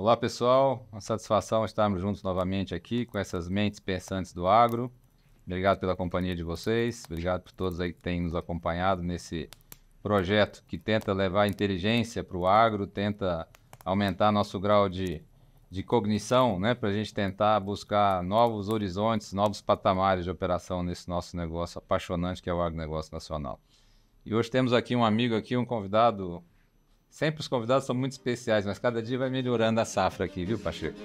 Olá, pessoal. Uma satisfação estarmos juntos novamente aqui com essas mentes pensantes do agro. Obrigado pela companhia de vocês. Obrigado por todos aí que têm nos acompanhado nesse projeto que tenta levar inteligência para o agro, tenta aumentar nosso grau de cognição, né, para a gente tentar buscar novos horizontes, novos patamares de operação nesse nosso negócio apaixonante que é o agronegócio nacional. E hoje temos aqui um amigo, um convidado. Sempre os convidados são muito especiais, mas cada dia vai melhorando a safra aqui, viu, Pacheco?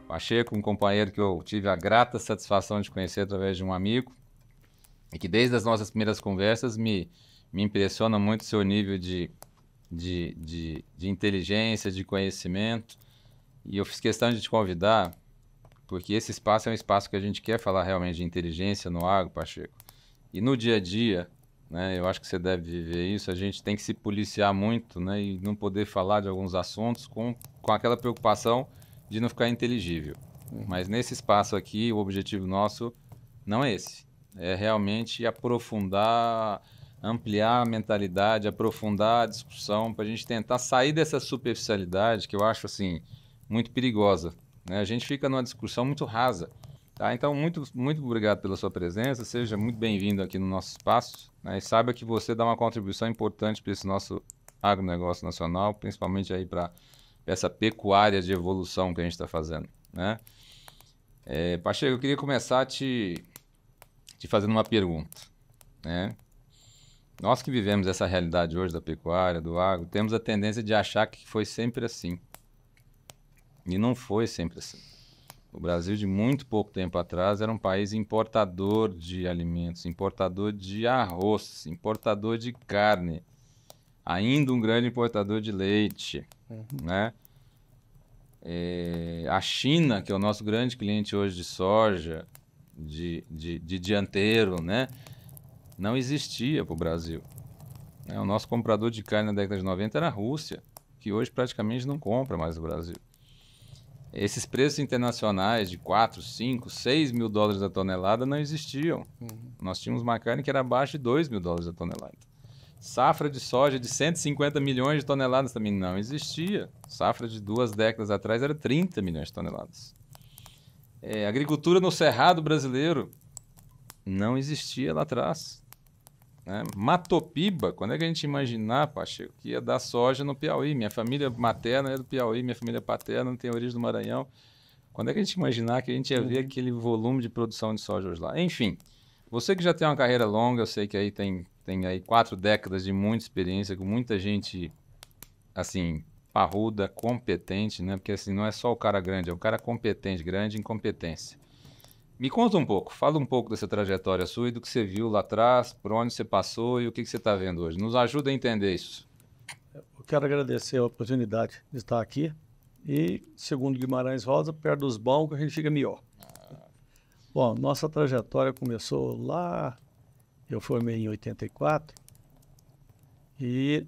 Pacheco, um companheiro que eu tive a grata satisfação de conhecer através de um amigo e que desde as nossas primeiras conversas me impressiona muito o seu nível de inteligência, de conhecimento. E eu fiz questão de te convidar porque esse espaço é um espaço que a gente quer falar realmente de inteligência no agro, Pacheco. E no dia a dia, né, eu acho que você deve viver isso, a gente tem que se policiar muito, né, e não poder falar de alguns assuntos com aquela preocupação de não ficar inteligível. Mas nesse espaço aqui, o objetivo nosso não é esse. É realmente aprofundar, ampliar a mentalidade, aprofundar a discussão, para a gente tentar sair dessa superficialidade que eu acho assim muito perigosa, né? A gente fica numa discussão muito rasa. Tá? Então, muito obrigado pela sua presença. Seja muito bem-vindo aqui no nosso espaço, né? E saiba que você dá uma contribuição importante para esse nosso agronegócio nacional, principalmente aí para essa pecuária de evolução que a gente está fazendo, né? Pacheco, eu queria começar te fazendo uma pergunta, né? Nós que vivemos essa realidade hoje da pecuária, do agro, temos a tendência de achar que foi sempre assim. E não foi sempre assim. O Brasil, de muito pouco tempo atrás, era um país importador de alimentos, importador de arroz, importador de carne, ainda um grande importador de leite, né? A China, que é o nosso grande cliente hoje de soja, de dianteiro, né? Não existia para o Brasil. O nosso comprador de carne na década de 90 era a Rússia, que hoje praticamente não compra mais o Brasil. Esses preços internacionais de 4, 5, 6 mil dólares a tonelada não existiam. Nós tínhamos uma carne que era abaixo de 2 mil dólares a tonelada. Safra de soja de 150 milhões de toneladas também não existia. Safra de 2 décadas atrás era 30 milhões de toneladas. Agricultura no cerrado brasileiro não existia lá atrás, né? Matopiba, quando é que a gente imaginar, Pacheco, que ia dar soja no Piauí? Minha família materna é do Piauí, minha família paterna tem origem do Maranhão. Quando é que a gente imaginar que a gente ia ver aquele volume de produção de soja hoje lá? Enfim, você que já tem uma carreira longa, eu sei que aí tem aí 4 décadas de muita experiência, com muita gente, assim, parruda, competente, né? Porque assim, não é só o cara grande, é o cara competente, grande em competência. Me conta um pouco, fala um pouco dessa trajetória sua e do que você viu lá atrás, por onde você passou e o que você está vendo hoje. Nos ajuda a entender isso. Eu quero agradecer a oportunidade de estar aqui e, segundo Guimarães Rosa, perto dos bons que a gente fica melhor. Bom, nossa trajetória começou lá, eu formei em 84 e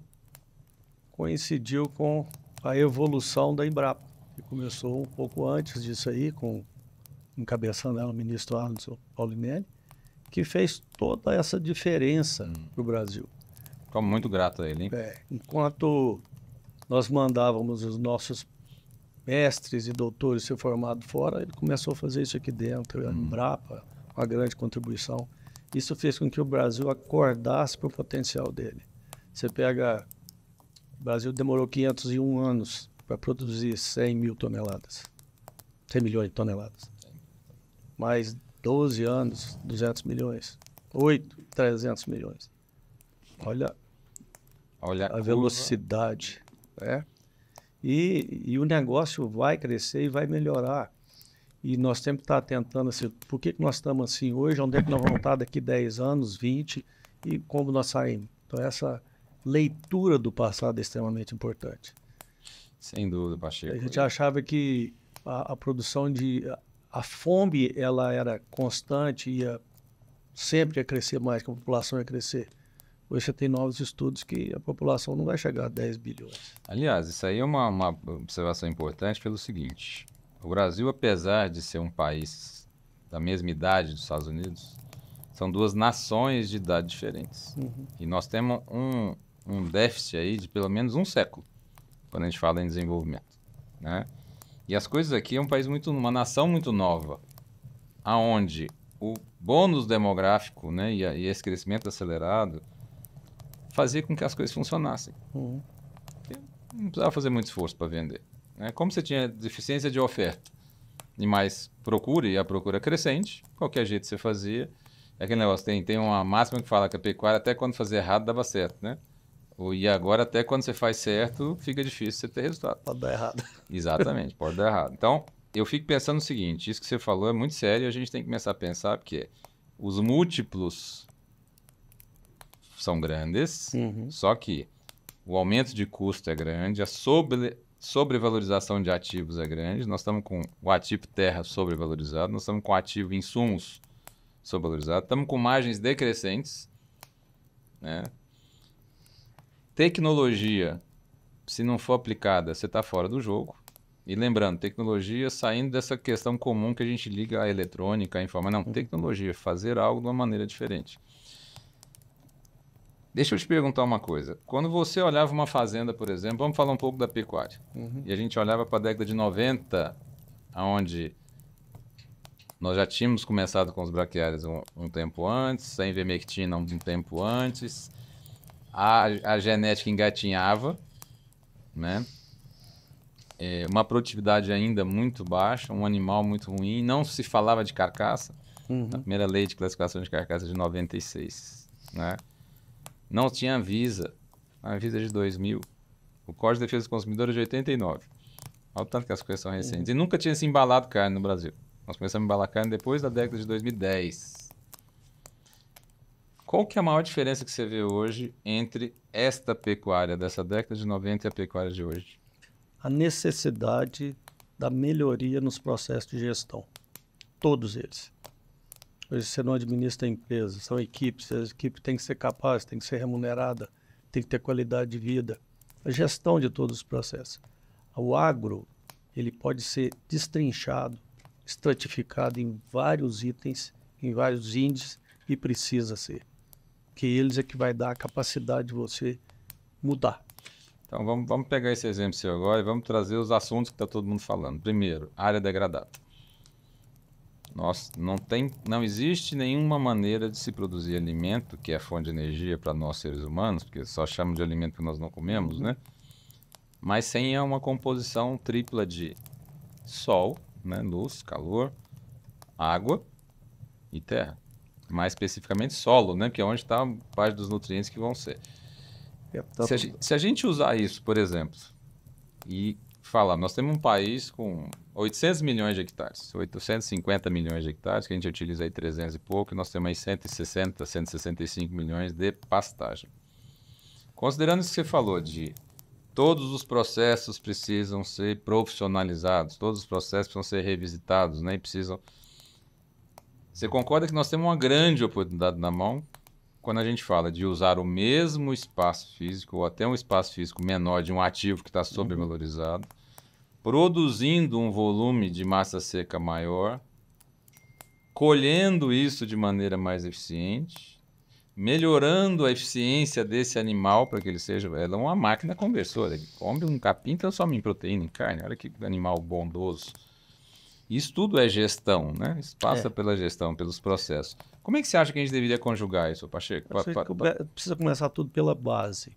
coincidiu com a evolução da Embrapa, que começou um pouco antes disso aí, encabeçando ela o ministro Arnold Paulinelli, que fez toda essa diferença para o Brasil. Estou muito grato a ele, hein? Enquanto nós mandávamos os nossos mestres e doutores ser formados fora, ele começou a fazer isso aqui dentro, a Embrapa, uma grande contribuição. Isso fez com que o Brasil acordasse para o potencial dele. Você pega, o Brasil demorou 501 anos para produzir 100 mil toneladas, 100 milhões de toneladas. Mais 12 anos, 200 milhões. 8, 300 milhões. Olha a velocidade, né? E o negócio vai crescer e vai melhorar. E nós temos que estar tentando assim, por que nós estamos assim hoje, onde é que nós vamos estar daqui 10 anos, 20, e como nós saímos. Então, essa leitura do passado é extremamente importante. Sem dúvida, Pacheco. A gente achava que a produção a fome, ela era constante, sempre ia crescer mais, que a população ia crescer. Hoje você tem novos estudos que a população não vai chegar a 10 bilhões. Aliás, isso aí é uma observação importante pelo seguinte. O Brasil, apesar de ser um país da mesma idade dos Estados Unidos, são duas nações de idade diferentes. E nós temos um déficit aí de pelo menos um século, quando a gente fala em desenvolvimento, né? E as coisas aqui é um país uma nação muito nova, aonde o bônus demográfico, né, e esse crescimento acelerado fazia com que as coisas funcionassem. Não precisava fazer muito esforço para vender, né? Como você tinha deficiência de oferta e mais procura, e a procura crescente, qualquer jeito você fazia. É aquele negócio, tem uma máxima que fala que a pecuária até quando fazia errado dava certo, né? E agora até quando você faz certo fica difícil você ter resultado. Pode dar errado. Exatamente, pode dar errado. Então, eu fico pensando o seguinte, isso que você falou é muito sério e a gente tem que começar a pensar porque os múltiplos são grandes, só que o aumento de custo é grande, a sobrevalorização de ativos é grande, nós estamos com o ativo terra sobrevalorizado, nós estamos com o ativo insumos sobrevalorizado, estamos com margens decrescentes, né? Tecnologia, se não for aplicada, você está fora do jogo. E lembrando, tecnologia saindo dessa questão comum que a gente liga à eletrônica, à informática. Não, tecnologia, fazer algo de uma maneira diferente. Deixa eu te perguntar uma coisa. Quando você olhava uma fazenda, por exemplo, vamos falar um pouco da pecuária. E a gente olhava para a década de 90, onde nós já tínhamos começado com os braquiários um tempo antes, a ivermectina um tempo antes, a genética engatinhava, né? Uma produtividade ainda muito baixa, um animal muito ruim, não se falava de carcaça. A primeira lei de classificação de carcaça é de 96, né? Não tinha Anvisa, a Anvisa é de 2000, o Código de Defesa do Consumidor é de 89. Olha o tanto que as coisas são recentes. E nunca tinha se embalado carne no Brasil. Nós começamos a embalar carne depois da década de 2010. Qual que é a maior diferença que você vê hoje entre esta pecuária dessa década de 90 e a pecuária de hoje? A necessidade da melhoria nos processos de gestão. Todos eles. Hoje você não administra a empresa, são equipes, a equipe tem que ser capaz, tem que ser remunerada, tem que ter qualidade de vida. A gestão de todos os processos. O agro, ele pode ser destrinchado, estratificado em vários itens, em vários índices, e precisa ser. Que eles é que vai dar a capacidade de você mudar. Então vamos pegar esse exemplo seu agora e vamos trazer os assuntos que está todo mundo falando. Primeiro, área degradada. Não existe nenhuma maneira de se produzir alimento, que é a fonte de energia para nós seres humanos, porque só chamamos de alimento que nós não comemos, né? Mas sem uma composição tripla de sol, né? Luz, calor, água e terra. Mais especificamente solo, né? Que é onde está parte dos nutrientes que vão ser. Se a gente usar isso, por exemplo, e falar, nós temos um país com 800 milhões de hectares, 850 milhões de hectares, que a gente utiliza aí 300 e pouco, e nós temos aí 160, 165 milhões de pastagem. Considerando isso que você falou de todos os processos precisam ser profissionalizados, todos os processos precisam ser revisitados, né? E precisam... Você concorda que nós temos uma grande oportunidade na mão quando a gente fala de usar o mesmo espaço físico ou até um espaço físico menor de um ativo que está sobrevalorizado, produzindo um volume de massa seca maior, colhendo isso de maneira mais eficiente, melhorando a eficiência desse animal para que ele seja... Ela é uma máquina conversora, ele come um capim e transforma em proteína, em carne. Olha que animal bondoso. Isso tudo é gestão, né? Isso passa pela gestão, pelos processos. Como é que você acha que a gente deveria conjugar isso, Pacheco? Precisa começar tudo pela base,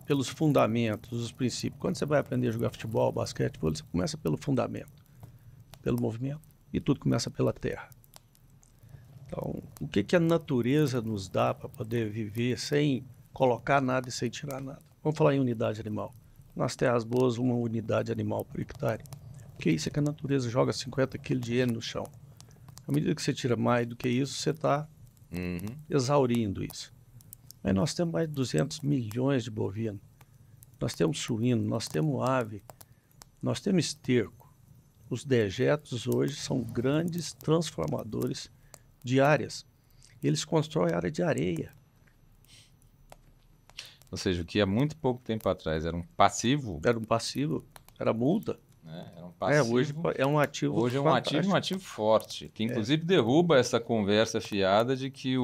pelos fundamentos, os princípios. Quando você vai aprender a jogar futebol, basquete, você começa pelo fundamento, pelo movimento, e tudo começa pela terra. Então, o que a natureza nos dá para poder viver sem colocar nada e sem tirar nada? Vamos falar em unidade animal. Nas terras boas, uma unidade animal por hectare. O que é isso? É que a natureza joga 50 kg de N no chão. À medida que você tira mais do que isso, você está exaurindo isso. Mas nós temos mais de 200 milhões de bovinos. Nós temos suíno, nós temos ave, nós temos esterco. Os dejetos hoje são grandes transformadores de áreas. Eles constroem área de areia. Ou seja, o que há muito pouco tempo atrás era um passivo. Era um passivo, era multa. Era um passivo. Hoje é um ativo Hoje é um fantástico. ativo, um ativo forte, que inclusive derruba essa conversa fiada de que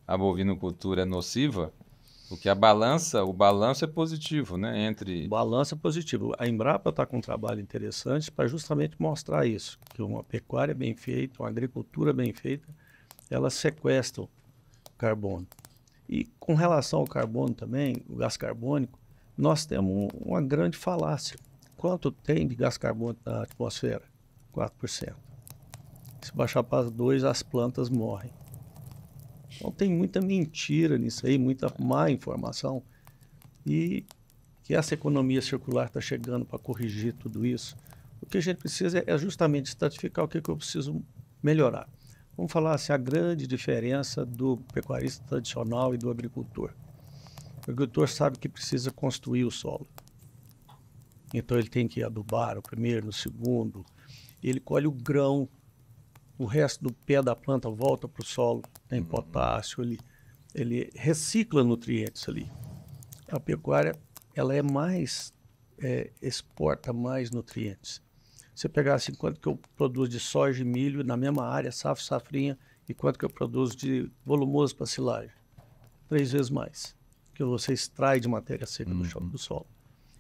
a bovinocultura é nociva, porque o balanço é positivo, né? O balanço é positivo. A Embrapa está com um trabalho interessante para justamente mostrar isso, que uma pecuária bem feita, uma agricultura bem feita, elas sequestram carbono. E com relação ao carbono também, o gás carbônico, nós temos uma grande falácia. Quanto tem de gás carbônico na atmosfera? 4%. Se baixar para 2%, as plantas morrem. Então tem muita mentira nisso aí, muita má informação. E que essa economia circular está chegando para corrigir tudo isso. O que a gente precisa é justamente estratificar o que eu preciso melhorar. Vamos falar assim, a grande diferença do pecuarista tradicional e do agricultor. O agricultor sabe que precisa construir o solo. Então ele tem que adubar no primeiro, no segundo. Ele colhe o grão, o resto do pé da planta volta para o solo, tem potássio, ele recicla nutrientes ali. A pecuária, ela é mais, exporta mais nutrientes. Você pegar assim, quanto que eu produzo de soja e milho na mesma área, safrinha, e quanto que eu produzo de volumoso para silagem? 3 vezes mais, que você extrai de matéria seca do solo.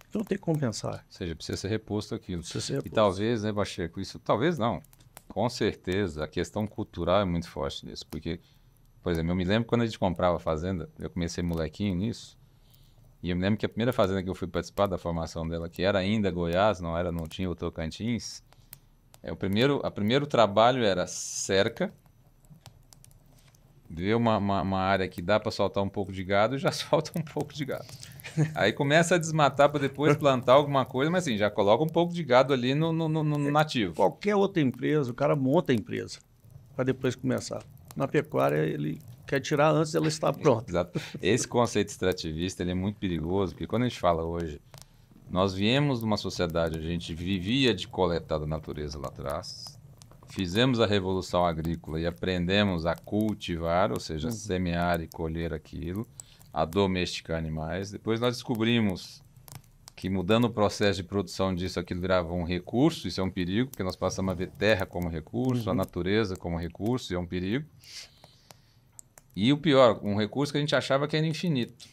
Então tem que compensar. Ou seja, precisa ser reposto aquilo. Precisa ser reposto. E talvez, né, Pacheco, isso talvez não. Com certeza, a questão cultural é muito forte nisso. Porque, por exemplo, eu me lembro quando a gente comprava a fazenda, eu comecei molequinho nisso, e eu me lembro que a primeira fazenda que eu fui participar da formação dela, que era ainda Goiás, não tinha o Tocantins, o primeiro trabalho era cerca, ver uma área que dá para soltar um pouco de gado e já solta um pouco de gado. Aí começa a desmatar para depois plantar alguma coisa, mas assim, já coloca um pouco de gado ali no nativo. Qualquer outra empresa, o cara monta a empresa para depois começar. Na pecuária, ele quer tirar antes dela estar pronta. Exato. Esse conceito extrativista ele é muito perigoso, porque quando a gente fala hoje, nós viemos de uma sociedade, a gente vivia de coletar da natureza lá atrás, fizemos a revolução agrícola e aprendemos a cultivar, ou seja, semear e colher aquilo, a domesticar animais. Depois nós descobrimos que mudando o processo de produção disso, aquilo virava um recurso, isso é um perigo, porque nós passamos a ver terra como recurso, a natureza como recurso, e é um perigo. E o pior, um recurso que a gente achava que era infinito.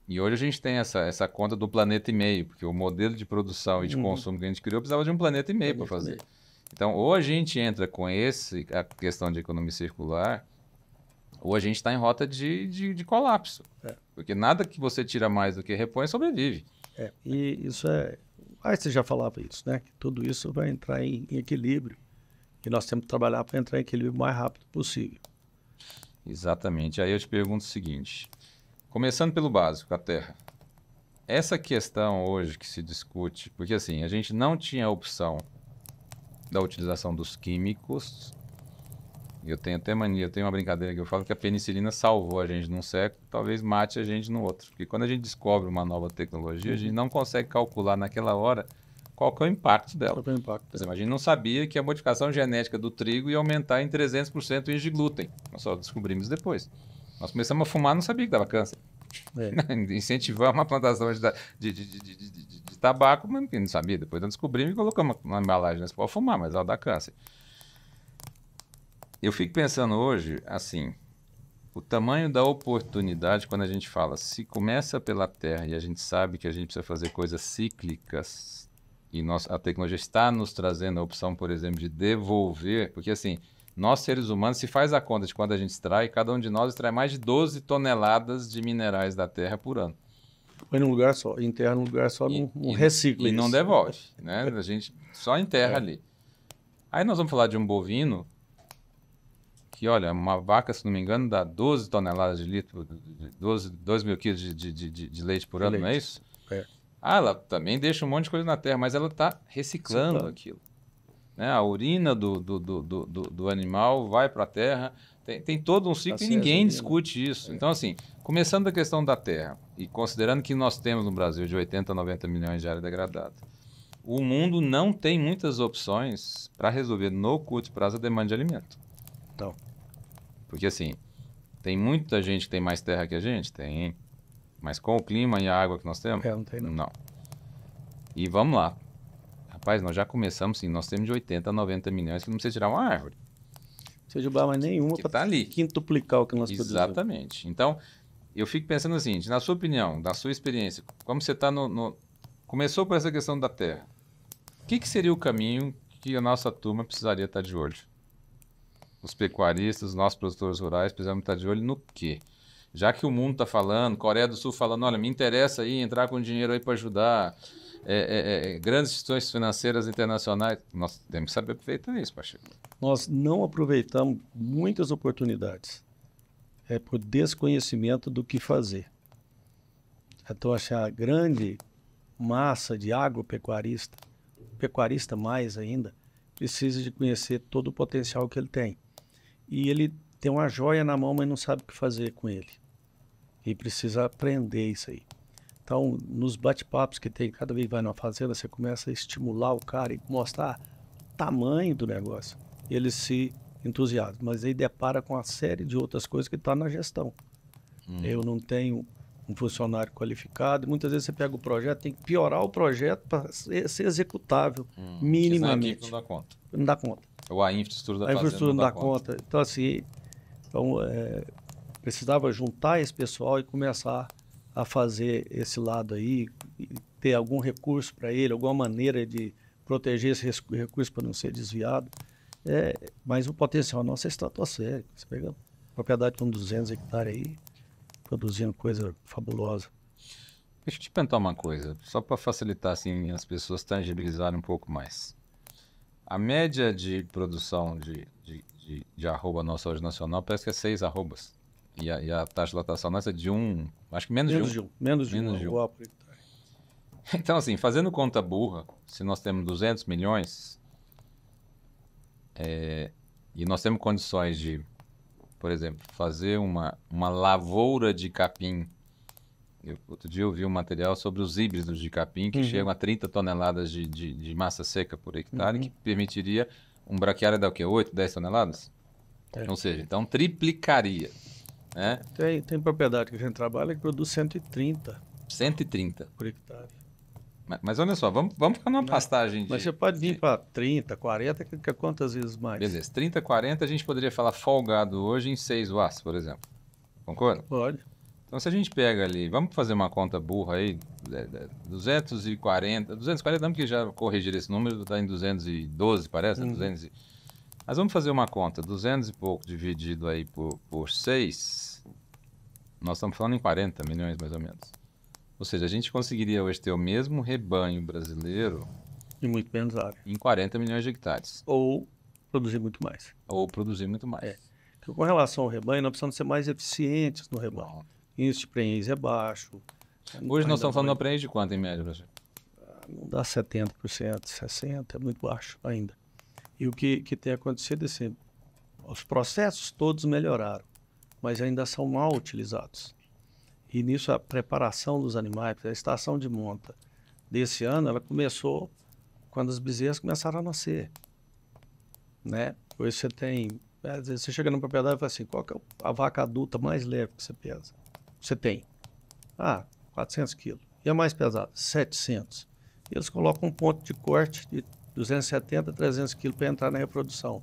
E hoje a gente tem essa conta do planeta e meio, porque o modelo de produção e de consumo que a gente criou precisava de um planeta e meio para fazer. Então, ou a gente entra com a questão de economia circular, ou a gente está em rota de colapso. Porque nada que você tira mais do que repõe sobrevive. E isso você já falava isso, né? Que tudo isso vai entrar em equilíbrio. E nós temos que trabalhar para entrar em equilíbrio o mais rápido possível. Exatamente. Aí eu te pergunto o seguinte, começando pelo básico, a terra. Essa questão hoje que se discute, porque assim, a gente não tinha a opção da utilização dos químicos. Eu tenho até mania, eu tenho uma brincadeira que eu falo que a penicilina salvou a gente num século, talvez mate a gente no outro. Porque quando a gente descobre uma nova tecnologia, a gente não consegue calcular naquela hora qual que é o impacto dela. Por exemplo, a gente não sabia que a modificação genética do trigo ia aumentar em 300% o índice de glúten. Nós só descobrimos depois. Nós começamos a fumar, não sabia que dava câncer. Incentivamos a plantação de tabaco, mas não sabia. Depois nós descobrimos e colocamos uma embalagem, nós podemos fumar, mas ela dá câncer. Eu fico pensando hoje, assim, o tamanho da oportunidade quando a gente fala, se começa pela terra e a gente sabe que a gente precisa fazer coisas cíclicas e a tecnologia está nos trazendo a opção, por exemplo, de devolver, porque assim, nós seres humanos, se faz a conta de quando a gente extrai, cada um de nós extrai mais de 12 toneladas de minerais da terra por ano. Põe num lugar só, enterra num lugar só, não recicla e não devolve, né? A gente só enterra ali. Aí nós vamos falar de um bovino que, olha, uma vaca, se não me engano, dá 12 toneladas de litro, 2 mil quilos de leite por ano, não é isso? Ela também deixa um monte de coisa na terra, mas ela está reciclando aquilo. Né? A urina do animal vai para a terra, Tem todo um ciclo e ninguém discute isso. Então, assim, começando da questão da terra, e considerando que nós temos no Brasil de 80 a 90 milhões de área degradada, o mundo não tem muitas opções para resolver no curto prazo a demanda de alimento. Então. Porque, assim, tem muita gente que tem mais terra que a gente? Tem. Mas com o clima e a água que nós temos? Não tem, não. Não. E vamos lá. Rapaz, nós já começamos, sim, nós temos de 80 a 90 milhões que não precisa tirar uma árvore. Não precisa derrubar mais nenhuma para tá ali. quintuplicar o que nós produzimos. Exatamente. Então, eu fico pensando assim, na sua opinião, na sua experiência, como você está começou por essa questão da terra, o que seria o caminho que a nossa turma precisaria estar de olho? Os pecuaristas, os nossos produtores rurais precisamos estar de olho no quê? Já que o mundo está falando, Coreia do Sul falando, olha, me interessa aí entrar com dinheiro aí para ajudar, grandes instituições financeiras internacionais, nós temos que saber aproveitar isso, Pacheco. Nós não aproveitamos muitas oportunidades. É por desconhecimento do que fazer. Então, a grande massa de agropecuarista, pecuarista mais ainda, precisa de conhecer todo o potencial que ele tem. E ele tem uma joia na mão, mas não sabe o que fazer com ele. E precisa aprender isso aí. Então, nos bate-papos que tem, cada vez que vai numa fazenda, você começa a estimular o cara e mostrar o tamanho do negócio. Ele se entusiasma, mas aí depara com uma série de outras coisas que está na gestão. Eu não tenho um funcionário qualificado, muitas vezes você pega o projeto, tem que piorar o projeto para ser executável, minimamente. Não dá conta. Não dá conta. Ou a infraestrutura da fazenda. A infraestrutura não dá conta. Então, assim, precisava juntar esse pessoal e começar a fazer esse lado aí, e ter algum recurso para ele, alguma maneira de proteger esse recurso para não ser desviado. Mas o potencial nosso é estratosférico. Você pega propriedade com 200 hectares aí, produzindo coisa fabulosa. Deixa eu te perguntar uma coisa, só para facilitar assim, as pessoas tangibilizarem um pouco mais. A média de produção de arroba nossa hoje nacional parece que é 6 arrobas. E a taxa de lotação nossa é de 1, acho que menos de 1. Menos de 1. Então, assim, fazendo conta burra, se nós temos 200 milhões e nós temos condições de, por exemplo, fazer uma lavoura de capim. Outro dia eu vi um material sobre os híbridos de capim que chegam a 30 toneladas de massa seca por hectare, que permitiria um braquiário da o quê? 8, 10 toneladas? Ou seja, então triplicaria. Né? Tem propriedade que a gente trabalha que produz 130. 130 por hectare. Mas olha só, vamos ficar numa pastagem Mas você pode vir para 30, 40, que é quantas vezes mais? Beleza, 30, 40 a gente poderia falar folgado hoje em 6 watts, por exemplo. Concorda? Pode. Então se a gente pega ali, vamos fazer uma conta burra aí, 240 não, porque já corrigir esse número, está em 212 parece, 200 mas vamos fazer uma conta, 200 e pouco dividido aí por 6, nós estamos falando em 40 milhões mais ou menos. Ou seja, a gente conseguiria hoje ter o mesmo rebanho brasileiro e muito menos área. Em 40 milhões de hectares. Ou produzir muito mais. Com relação ao rebanho, nós precisamos ser mais eficientes no rebanho. O índice de prenhez é baixo. Hoje nós estamos falando de prenhez de quanto em média, professor? Não dá 70%, 60%, é muito baixo ainda. E o que tem acontecido é assim, os processos todos melhoraram, mas ainda são mal utilizados. E nisso a preparação dos animais, a estação de monta desse ano, ela começou quando as bezerras começaram a nascer. Né? Hoje você tem, às vezes você chega numa propriedade e fala assim, qual que é a vaca adulta mais leve que você pesa? Você tem. 400 quilos. E a mais pesada? 700. E eles colocam um ponto de corte de 270, 300 quilos para entrar na reprodução.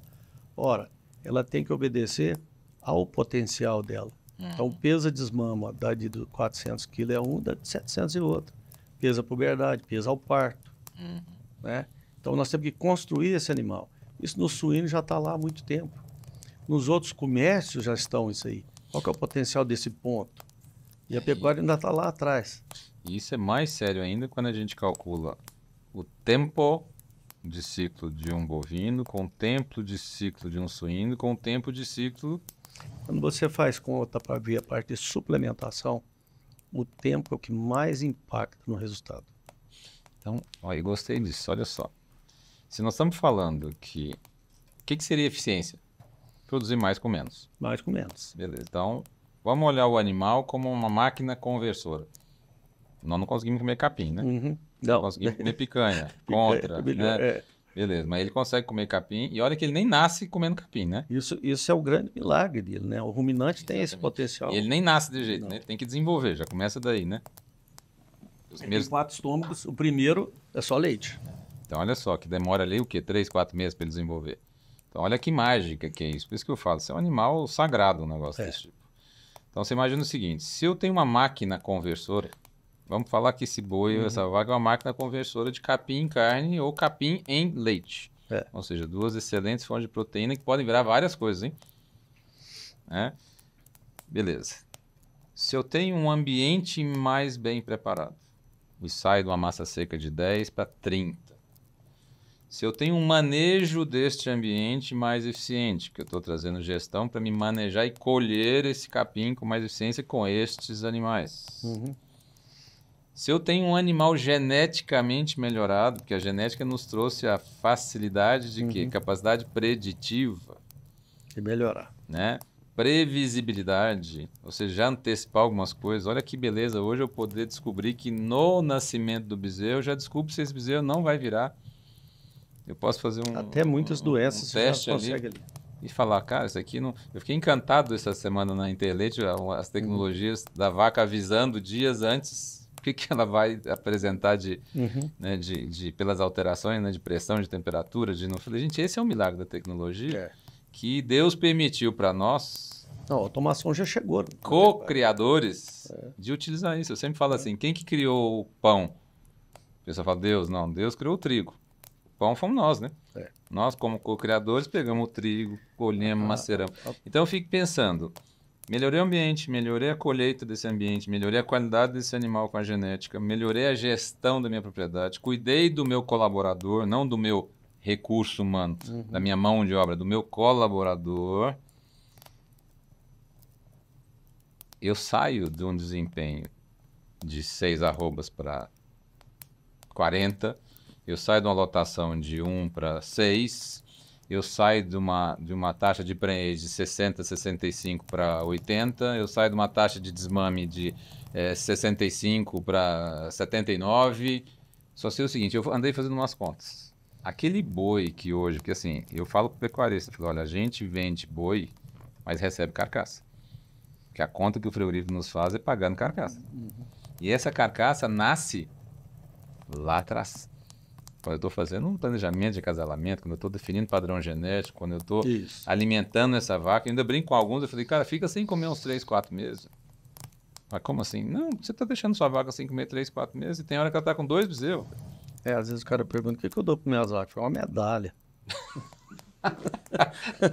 Ora, ela tem que obedecer ao potencial dela. Então, peso desmama, dá de 400 quilos é um, dá de 700 e outro. Pesa a puberdade, pesa ao parto. Né? Então, nós temos que construir esse animal. Isso no suíno já está lá há muito tempo. Nos outros comércios já estão isso aí. Qual que é o potencial desse ponto? E a pecuária ainda está lá atrás. E isso é mais sério ainda quando a gente calcula o tempo de ciclo de um bovino com o tempo de ciclo de um suíno com o tempo de ciclo... Quando você faz conta para ver a parte de suplementação, o tempo é o que mais impacta no resultado. Então, eu gostei disso, olha só. Se nós estamos falando que... O que seria eficiência? produzir mais com menos. Mais com menos. Beleza. Então, vamos olhar o animal como uma máquina conversora. Nós não conseguimos comer capim, né? Uhum. Não Não. conseguimos comer picanha. Contra, Melhor, né? Beleza, mas ele consegue comer capim e olha que ele nem nasce comendo capim, né? Isso é o grande milagre dele, né? O ruminante tem esse potencial. E ele nem nasce de jeito, Não. né? Ele tem que desenvolver, já começa daí, né? Os Tem primeiros... 4 estômagos, o primeiro é só leite. Então, olha só, que demora ali o quê? 3, 4 meses para ele desenvolver. Então, olha que mágica que é isso. Por isso que eu falo, isso é um animal sagrado, um negócio desse tipo. Então, você imagina o seguinte, se eu tenho uma máquina conversora, vamos falar que esse boi ou essa vaca é uma máquina conversora de capim em carne ou capim em leite. Ou seja, duas excelentes fontes de proteína que podem virar várias coisas, hein? Beleza. Se eu tenho um ambiente mais bem preparado, e saio de uma massa seca de 10 para 30. Se eu tenho um manejo deste ambiente mais eficiente, que eu estou trazendo gestão para me manejar e colher esse capim com mais eficiência com estes animais. Se eu tenho um animal geneticamente melhorado, porque a genética nos trouxe a facilidade de quê? Capacidade preditiva. De melhorar. Né? Previsibilidade, ou seja, já antecipar algumas coisas. Olha que beleza, hoje eu poder descobrir que no nascimento do bezerro, eu já descubro se esse bezerro não vai virar. Eu posso fazer Até muitas doenças um teste já consegue ali. E falar, cara, isso aqui não... Eu fiquei encantado essa semana na internet, as tecnologias da vaca avisando dias antes o que ela vai apresentar né, pelas alterações, né, de pressão, de temperatura. Eu falei, gente, esse é um milagre da tecnologia que Deus permitiu para nós, não, a automação já chegou. co-criadores, de utilizar isso. Eu sempre falo assim, quem que criou o pão? O pessoal fala, Deus. Não, Deus criou o trigo. O pão fomos nós, né? Nós, como co-criadores, pegamos o trigo, colhemos, maceramos. Então eu fico pensando, melhorei o ambiente, melhorei a colheita desse ambiente, melhorei a qualidade desse animal com a genética, melhorei a gestão da minha propriedade, cuidei do meu colaborador, não do meu recurso humano, da minha mão de obra, do meu colaborador. Eu saio de um desempenho de 6 arrobas para 40, eu saio de uma lotação de 1 para 6, eu saio de uma taxa de prenhez de 60, 65 para 80, eu saio de uma taxa de desmame de 65 para 79. Só sei o seguinte, eu andei fazendo umas contas. Aquele boi que hoje, porque assim, eu falo para o pecuarista, eu falo, olha, a gente vende boi, mas recebe carcaça. Porque a conta que o frigorífico nos faz é pagando carcaça. E essa carcaça nasce lá atrás. Quando eu estou fazendo um planejamento de acasalamento, quando eu estou definindo padrão genético, quando eu estou alimentando essa vaca, eu ainda brinco com alguns, eu falei, cara, fica sem comer uns 3, 4 meses. Mas como assim? Não, você está deixando sua vaca sem comer 3, 4 meses e tem hora que ela está com 2 bezerros. Às vezes o cara pergunta, o que eu dou para minhas vacas? Uma medalha.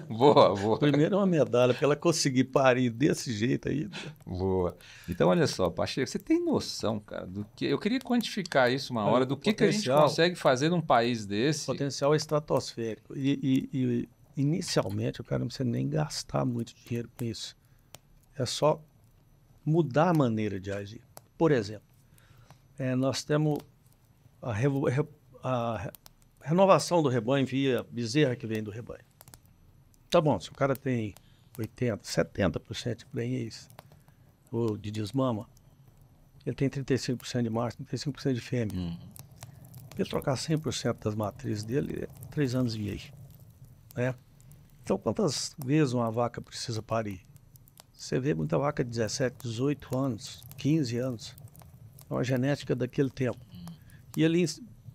Boa. Primeiro é uma medalha, para ela conseguir parir desse jeito aí. Boa. Então, olha só, Pacheco, você tem noção, cara, do que... Eu queria quantificar isso uma hora, do que a gente consegue fazer num país desse. O potencial é estratosférico. E inicialmente, o cara não precisa nem gastar muito dinheiro com isso. É só mudar a maneira de agir. Por exemplo, nós temos a renovação do rebanho via bezerra que vem do rebanho. Tá bom, se o cara tem 80%, 70% de prenhez ou de desmama, ele tem 35% de macho, 35% de fêmea. Ele trocar 100% das matrizes dele, é 3 anos e meio. Né? Então, quantas vezes uma vaca precisa parir? Você vê muita vaca de 17, 18 anos, 15 anos. É uma genética daquele tempo. E ele,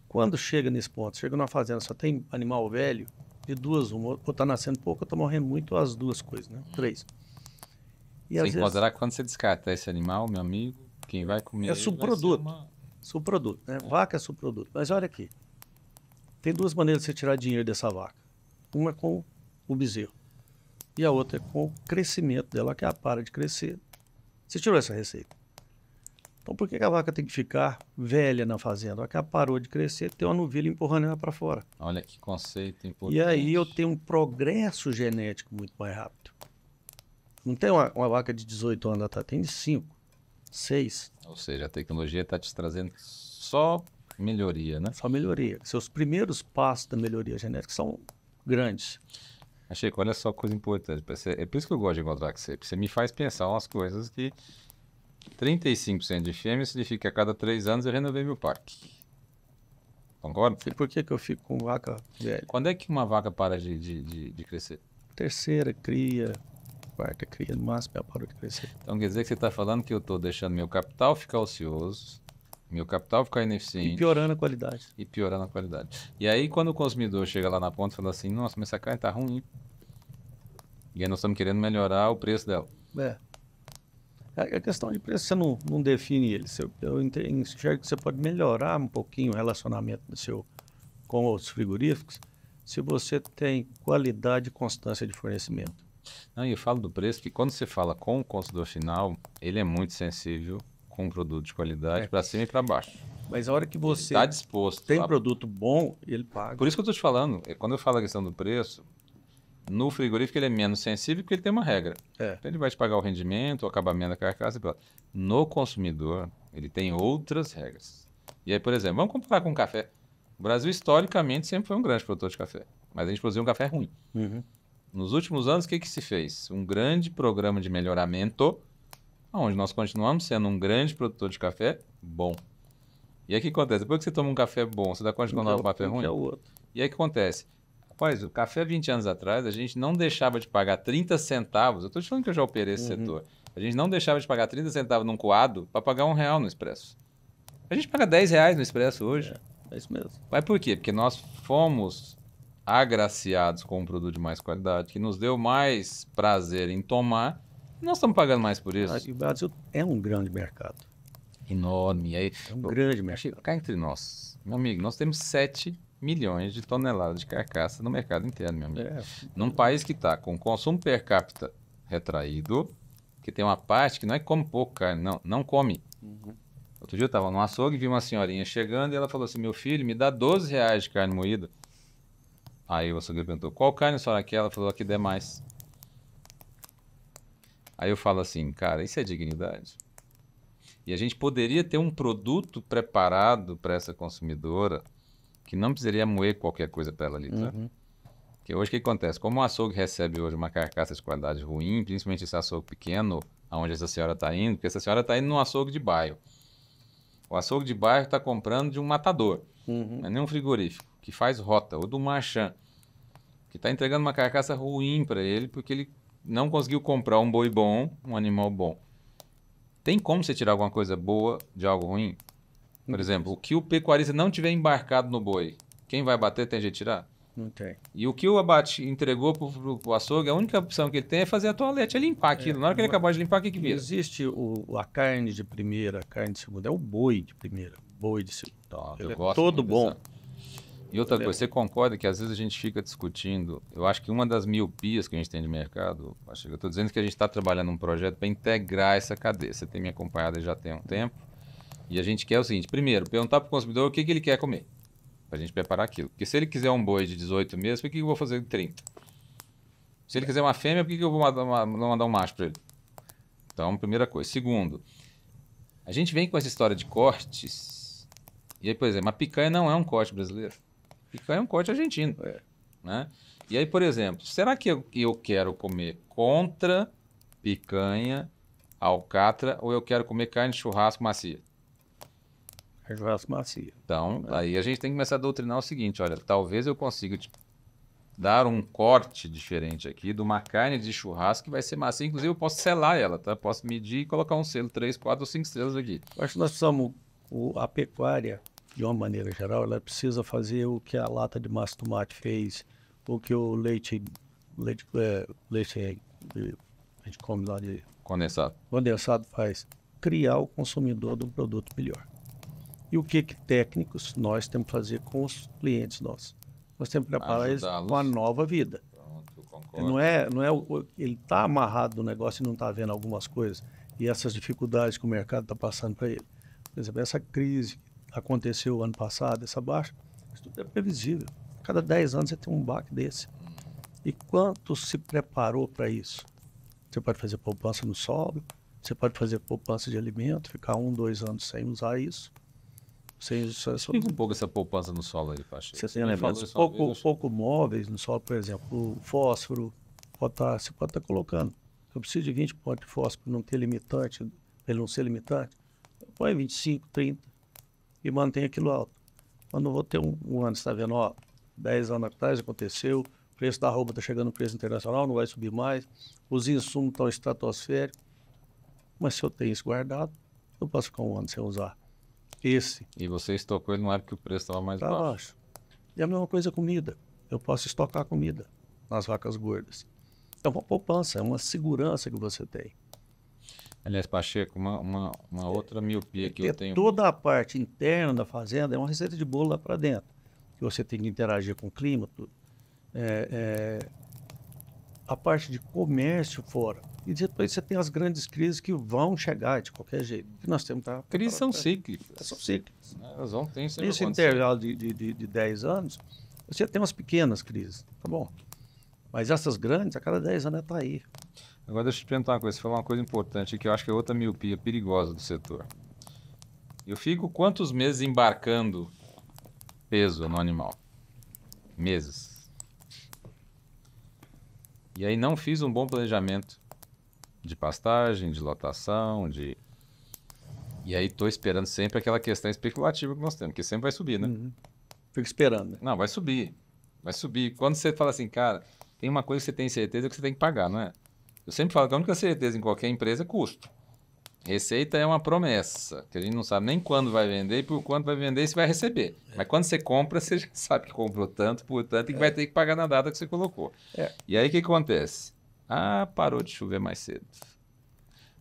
quando chega nesse ponto, chega numa fazenda, só tem animal velho, de duas, uma, ou tá nascendo pouco, ou tá morrendo muito, as duas coisas, né? 3. E sem considerar que quando você descarta esse animal, meu amigo, quem vai comer é subproduto. Subproduto, né? Vaca é subproduto. Mas olha aqui, tem 2 maneiras de você tirar dinheiro dessa vaca. Uma é com o bezerro e a outra é com o crescimento dela, que ela para de crescer. Você tirou essa receita. Então por que a vaca tem que ficar velha na fazenda? A que ela parou de crescer, tem uma novilha empurrando ela para fora. Olha que conceito importante. E aí eu tenho um progresso genético muito mais rápido. Não tem uma vaca de 18 anos, tem de 5, 6. Ou seja, a tecnologia está te trazendo só melhoria, né? Só melhoria. Seus primeiros passos da melhoria genética são grandes. Chico, olha só coisa importante. É por isso que eu gosto de encontrar com você. Porque você me faz pensar umas coisas que 35% de fêmea significa que a cada 3 anos eu renovei meu parque. Concorda? E por que que eu fico com vaca velha? Quando é que uma vaca para de crescer? Terceira cria, quarta cria, no máximo ela parou de crescer. Então quer dizer que você está falando que eu estou deixando meu capital ficar ocioso, meu capital ficar ineficiente. E piorando a qualidade. E piorando a qualidade. E aí quando o consumidor chega lá na ponta e fala assim, nossa, mas essa carne tá ruim. E aí nós estamos querendo melhorar o preço dela. É. A questão de preço, você não define ele. Eu enxergo que você pode melhorar um pouquinho o relacionamento do seu com os frigoríficos se você tem qualidade e constância de fornecimento. Não, e eu falo do preço, que quando você fala com o consumidor final, ele é muito sensível com um produto de qualidade para cima e para baixo. Mas a hora que você Está disposto. tem produto bom, ele paga. Por isso que eu estou te falando, quando eu falo a questão do preço, no frigorífico ele é menos sensível porque ele tem uma regra. Então ele vai te pagar o rendimento, o acabamento da carcaça e pronto. No consumidor, ele tem outras regras. E aí, por exemplo, vamos comparar com o café. O Brasil, historicamente, sempre foi um grande produtor de café. Mas a gente produziu um café ruim. Uhum. Nos últimos anos, o que se fez? Um grande programa de melhoramento, onde nós continuamos sendo um grande produtor de café bom. E aí o que acontece? Depois que você toma um café bom, você dá conta de tomar um café ruim? E aí o que acontece? Rapaz, o café 20 anos atrás, a gente não deixava de pagar 30 centavos. Eu estou te falando que eu já operei esse setor. A gente não deixava de pagar 30 centavos num coado para pagar R$1 no Expresso. A gente paga R$10 no Expresso hoje. É isso mesmo. Mas por quê? Porque nós fomos agraciados com um produto de mais qualidade, que nos deu mais prazer em tomar, e nós estamos pagando mais por isso. O Brasil é um grande mercado. Enorme. E aí, É um grande mercado. Cá entre nós, meu amigo, nós temos 7 milhões de toneladas de carcaça no mercado interno, meu amigo. Num país que está com consumo per capita retraído, que tem uma parte que não é que come pouco carne, não come. Outro dia eu estava no açougue e vi uma senhorinha chegando e ela falou assim, meu filho, me dá R$12 de carne moída. Aí o açougueiro perguntou, qual carne a senhora quer? Ela falou, aqui der mais. Aí eu falo assim, cara, isso é dignidade? E a gente poderia ter um produto preparado para essa consumidora que não precisaria moer qualquer coisa para ela ali, tá? Porque hoje o que acontece? Como o açougue recebe hoje uma carcaça de qualidade ruim, principalmente esse açougue pequeno, aonde essa senhora está indo, porque essa senhora está indo num açougue de bairro. O açougue de bairro está comprando de um matador, não é nem um frigorífico, que faz rota, ou do marchand, que está entregando uma carcaça ruim para ele, porque ele não conseguiu comprar um boi bom, um animal bom. Tem como você tirar alguma coisa boa de algo ruim? Por exemplo, o que o pecuarista não tiver embarcado no boi, quem vai bater tem jeito de tirar? Não tem. E o que o abate entregou pro açougue, a única opção que ele tem é fazer a toalete, é limpar aquilo. Na hora que ele acabar de limpar, o que vira? Existe a carne de primeira, a carne de segunda. É o boi de primeira, boi de segunda. Eu Ele gosto é todo muito bom. dessa. E outra coisa, você concorda que às vezes a gente fica discutindo, eu acho que uma das miopias que a gente tem de mercado, eu estou dizendo que a gente está trabalhando um projeto para integrar essa cadeia. Você tem me acompanhado já tem um tempo. E a gente quer o seguinte, primeiro, perguntar para o consumidor o que ele quer comer, para a gente preparar aquilo. Porque se ele quiser um boi de 18 meses, por que eu vou fazer de 30? Se ele quiser uma fêmea, por que eu vou mandar um macho para ele? Então, primeira coisa. Segundo, a gente vem com essa história de cortes, e aí, por exemplo, a picanha não é um corte brasileiro. Picanha é um corte argentino. Né? E aí, por exemplo, será que eu quero comer contra picanha, alcatra, ou eu quero comer carne de churrasco macia? Churrasco macia. Então, aí a gente tem que começar a doutrinar o seguinte, olha, talvez eu consiga dar um corte diferente aqui de uma carne de churrasco que vai ser macia. Inclusive, eu posso selar ela, tá? Posso medir e colocar um selo, 3, 4 ou 5 selos aqui. Eu acho que nós precisamos, a pecuária, de uma maneira geral, ela precisa fazer o que a lata de massa de tomate fez, o que o leite a gente come lá de condensado faz, criar o consumidor de um produto melhor. E o que técnicos nós temos que fazer com os clientes nossos? Nós temos que preparar eles com uma nova vida. Não é ele está amarrado no negócio e não está vendo algumas coisas e essas dificuldades que o mercado está passando para ele. Por exemplo, essa crise que aconteceu ano passado, essa baixa, isso tudo é previsível. Cada 10 anos você tem um baque desse. E quanto se preparou para isso? Você pode fazer poupança no solo, você pode fazer poupança de alimento, ficar 1, 2 anos sem usar isso. Explica um pouco essa poupança no solo aí, Pacheco. Você tem elementos pouco móveis no solo, por exemplo, fósforo, potássio, você pode estar colocando. Eu preciso de 20 pontos de fósforo, não ter limitante, ele não ser limitante. Põe 25, 30 e mantém aquilo alto. Quando eu vou ter um ano, você está vendo, 10 anos atrás aconteceu, o preço da roupa está chegando no preço internacional, não vai subir mais, os insumos estão estratosféricos, mas se eu tenho isso guardado, eu posso ficar um ano sem usar. E você estocou ele não é porque o preço estava mais baixo. E a mesma coisa comida. Eu posso estocar comida nas vacas gordas. É uma poupança, é uma segurança que você tem. Aliás, Pacheco, uma outra miopia que eu tenho. Toda a parte interna da fazenda é uma receita de bolo lá para dentro. Que você tem que interagir com o clima, tudo. A parte de comércio fora. E depois você tem as grandes crises que vão chegar de qualquer jeito. Que nós temos que crises são cíclicas. São cíclicas. Elas vão ter sempre nesse intervalo de 10 anos, você tem umas pequenas crises, tá bom? Mas essas grandes, a cada 10 anos está aí. Agora deixa eu te perguntar uma coisa. Você falou uma coisa importante que eu acho que é outra miopia perigosa do setor. Eu fico quantos meses embarcando peso no animal? Meses. E aí não fiz um bom planejamento de pastagem, de lotação, E aí estou esperando sempre aquela questão especulativa que nós temos, que sempre vai subir, né? Uhum. Fico esperando. Né? Não, vai subir. Vai subir. Quando você fala assim, cara, tem uma coisa que você tem certeza que você tem que pagar, não é? Eu sempre falo que a única certeza em qualquer empresa é custo. Receita é uma promessa, que a gente não sabe nem quando vai vender e por quanto vai vender e se vai receber. Mas quando você compra, você já sabe que comprou tanto, portanto, e que vai ter que pagar na data que você colocou. E aí o que acontece? Parou de chover mais cedo.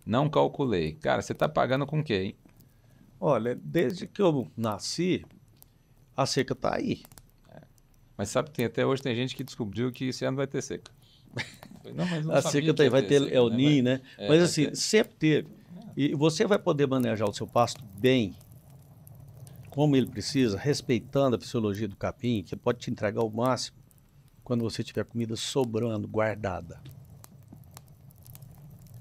Não calculei. Cara, você está pagando com o quê, hein? Olha, desde que eu nasci, a seca está aí. Mas sabe que até hoje tem gente que descobriu que esse ano vai ter seca. Não, mas não a seca vai ter El Niño, né? Mas assim, sempre teve. E você vai poder manejar o seu pasto bem, como ele precisa, respeitando a fisiologia do capim, que pode te entregar o máximo quando você tiver comida sobrando, guardada.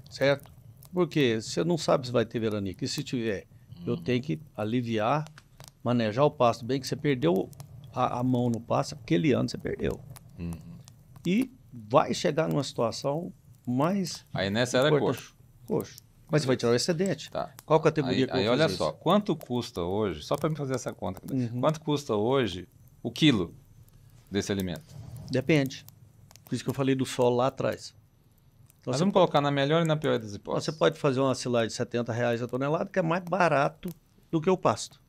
Certo? Porque você não sabe se vai ter veranico. E se tiver, eu tenho que aliviar, manejar o pasto bem, que você perdeu a mão no pasto, aquele ano você perdeu. E vai chegar numa situação mais... Aí nessa era coxo. Coxo. Mas você vai tirar o excedente. Tá. Qual categoria que eu vou fazer olha isso? Só, quanto custa hoje, só para me fazer essa conta, quanto custa hoje o quilo desse alimento? Depende. Por isso que eu falei do solo lá atrás. Então, vamos colocar na melhor e na pior das hipóteses. Você pode fazer uma silagem de R$70 a tonelada, que é mais barato do que o pasto.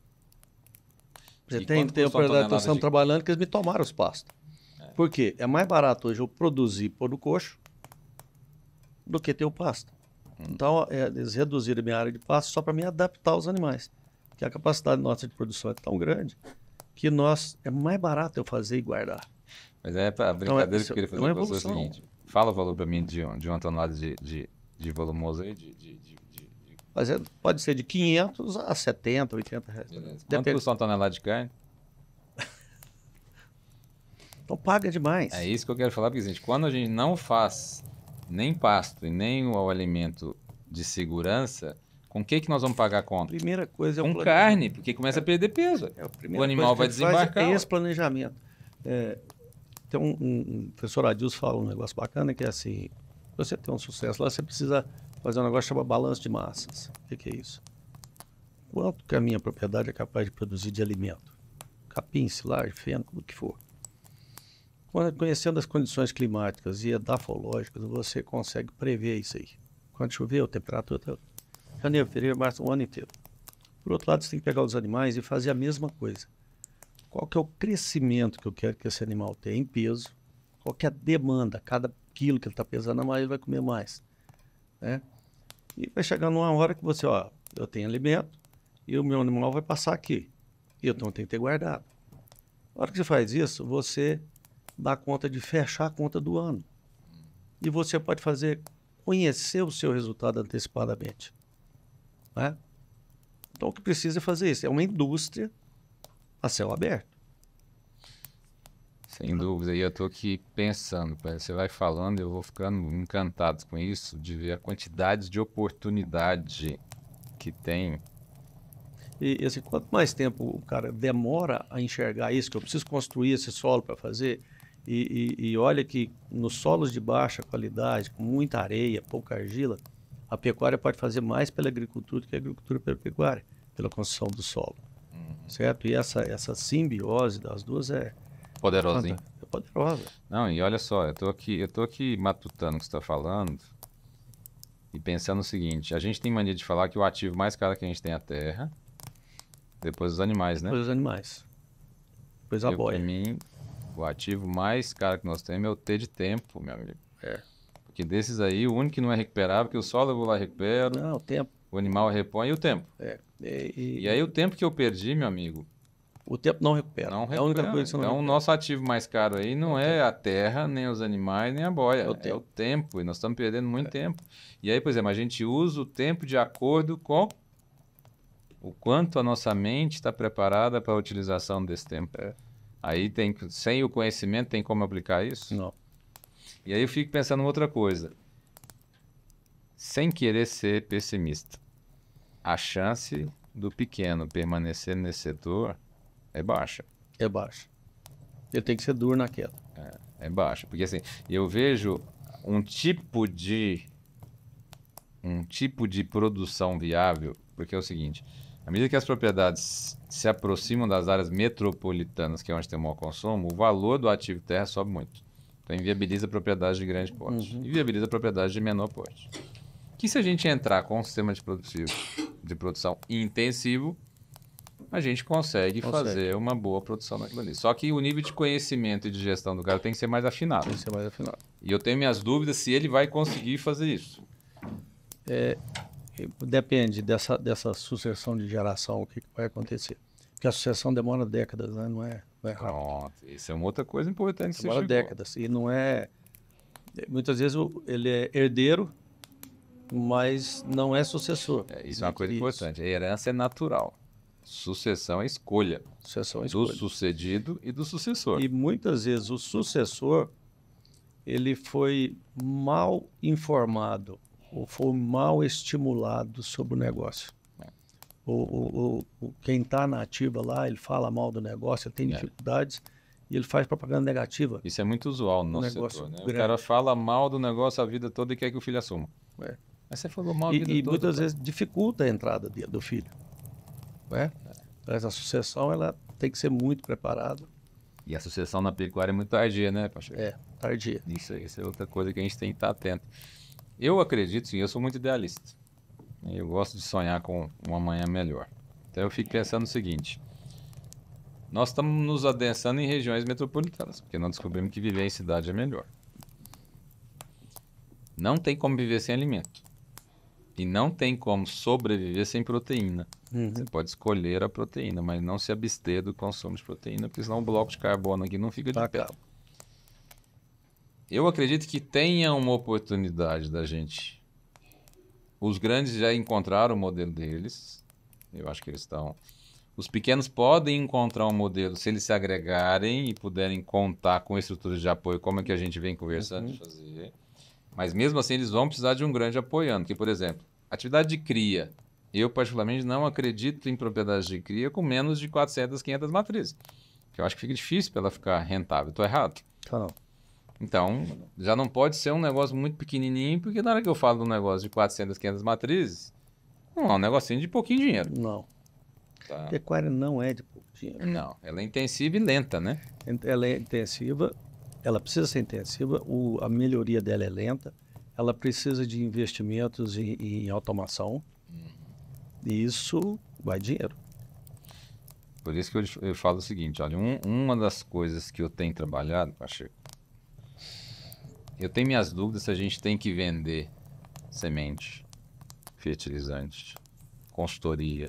Você tem uma propriedade que estão trabalhando que eles me tomaram os pastos. Por quê? É mais barato hoje eu produzir pôr no coxo do que ter o pasto. Então, eles reduziram a minha área de pasto só para me adaptar aos animais. Porque a capacidade nossa de produção é tão grande que é mais barato eu fazer e guardar. Mas a brincadeira que eu queria fazer com você é o seguinte. Fala o valor para mim de uma tonelada de volumoso aí. Mas pode ser de 500 a 70, 80 reais. Quanto custa uma tonelada de carne? Então paga demais. É isso que eu quero falar, porque gente, quando a gente não faz nem pasto e nem o alimento de segurança, com o que nós vamos pagar a conta? Primeira coisa com carne, porque começa a perder peso. O animal vai desembarcar. É esse planejamento. Tem um professor Adilson fala um negócio bacana que é assim, você tem um sucesso lá, você precisa fazer um negócio chamado balanço de massas. O que é isso? Quanto que a minha propriedade é capaz de produzir de alimento? Capim, silagem, feno, o que for. Conhecendo as condições climáticas e edafológicas, você consegue prever isso aí. Quando choveu, temperatura... Janeiro, fevereiro, março, o ano inteiro. Por outro lado, você tem que pegar os animais e fazer a mesma coisa. Qual que é o crescimento que eu quero que esse animal tenha em peso? Qual que é a demanda? Cada quilo que ele está pesando a mais, ele vai comer mais. Né? E vai chegar numa hora que você, eu tenho alimento e o meu animal vai passar aqui. E eu tenho que ter guardado. Na hora que você faz isso, você dá conta de fechar a conta do ano. E você pode conhecer o seu resultado antecipadamente. Né? Então o que precisa é fazer isso. É uma indústria a céu aberto. Sem dúvida. E eu estou aqui pensando, você vai falando, eu vou ficando encantado com isso, de ver a quantidade de oportunidade que tem. E assim, quanto mais tempo o cara demora a enxergar isso, que eu preciso construir esse solo para fazer, e olha que nos solos de baixa qualidade, com muita areia, pouca argila, a pecuária pode fazer mais pela agricultura do que a agricultura pela pecuária, pela construção do solo, certo? E essa simbiose das duas é Poderosinho. é poderosa. Não, e olha só, eu tô aqui matutando o que você está falando e pensando o seguinte, a gente tem mania de falar que o ativo mais caro que a gente tem é a terra, depois os animais, né? Depois os animais, depois a Pra boia. mim, o ativo mais caro que nós temos é o ter de tempo, meu amigo. É. Porque desses aí, o único que não é recuperável, que o solo eu vou lá e recupero, Não, o tempo. o animal repõe e o tempo. E aí o tempo que eu perdi, meu amigo, o tempo não recupera. não É a única recupera. coisa que você não Então, o recupera. nosso ativo mais caro aí não é a terra, nem os animais, nem a boia. É o É o tempo. E nós estamos perdendo muito tempo. E aí, por exemplo, a gente usa o tempo de acordo com o quanto a nossa mente está preparada para a utilização desse tempo. Aí, sem o conhecimento, tem como aplicar isso? Não. E aí eu fico pensando em outra coisa. Sem querer ser pessimista, a chance do pequeno permanecer nesse setor é baixa. É baixo. Ele tem que ser duro na queda. É baixa. Porque assim, eu vejo um tipo de produção viável, porque é o seguinte, à medida que as propriedades se aproximam das áreas metropolitanas, que é onde tem o maior consumo, o valor do ativo terra sobe muito. Então inviabiliza propriedades de grande porte. E viabiliza propriedades de menor porte. Que se a gente entrar com um sistema de produção intensivo, a gente consegue fazer uma boa produção naquilo ali. Só que o nível de conhecimento e de gestão do cara tem que ser mais afinado. Tem que ser mais afinado. E eu tenho minhas dúvidas se ele vai conseguir fazer isso. Depende dessa sucessão de geração, o que vai acontecer. Porque a sucessão demora décadas, né? Não é rápido. Pronto, isso é uma outra coisa importante que Demora você chegou. décadas. E não é... Muitas vezes ele é herdeiro, mas não é sucessor. Isso é uma coisa importante. A herança é natural. Sucessão é escolha. Sucessão é Do escolha. sucedido e do sucessor. E muitas vezes o sucessor, ele foi mal informado ou foi mal estimulado sobre o negócio. Quem está na ativa lá, ele fala mal do negócio, ele tem dificuldades e ele faz propaganda negativa. Isso é muito usual no nosso setor, né? O cara fala mal do negócio a vida toda e quer que o filho assuma. Mas você falou mal a vida toda. E muitas vezes dificulta a entrada do filho. Essa sucessão ela tem que ser muito preparada. E a sucessão na pecuária é muito tardia, né, Pacheco? Tardia. Isso é outra coisa que a gente tem que estar atento. Eu acredito, sim, eu sou muito idealista. Eu gosto de sonhar com um amanhã melhor. Então eu fico pensando o seguinte: nós estamos nos adensando em regiões metropolitanas, porque nós descobrimos que viver em cidade é melhor. Não tem como viver sem alimento. E não tem como sobreviver sem proteína. Você pode escolher a proteína, mas não se abster do consumo de proteína, porque senão o bloco de carbono aqui não fica de pé. Eu acredito que tenha uma oportunidade da gente. Os grandes já encontraram o modelo deles. Eu acho que eles estão... Os pequenos podem encontrar um modelo se eles se agregarem e puderem contar com estruturas de apoio, como é que a gente vem conversando de fazer. Mas mesmo assim eles vão precisar de um grande apoiando. Porque, por exemplo, atividade de cria. Eu, particularmente, não acredito em propriedades de cria com menos de 400, 500 matrizes. Que eu acho que fica difícil para ela ficar rentável. Estou errado? Não. Então, já não pode ser um negócio muito pequenininho, porque na hora que eu falo de um negócio de 400, 500 matrizes, não é um negocinho de pouquinho dinheiro. Não. Tá? Pecuária não é de pouco dinheiro. Não, ela é intensiva e lenta, né? Ela é intensiva, ela precisa ser intensiva, a melhoria dela é lenta, ela precisa de investimentos em automação, e isso vai dinheiro. Por isso que eu falo o seguinte, olha, uma das coisas que eu tenho trabalhado, Pacheco, eu tenho minhas dúvidas se a gente tem que vender semente, fertilizante, consultoria,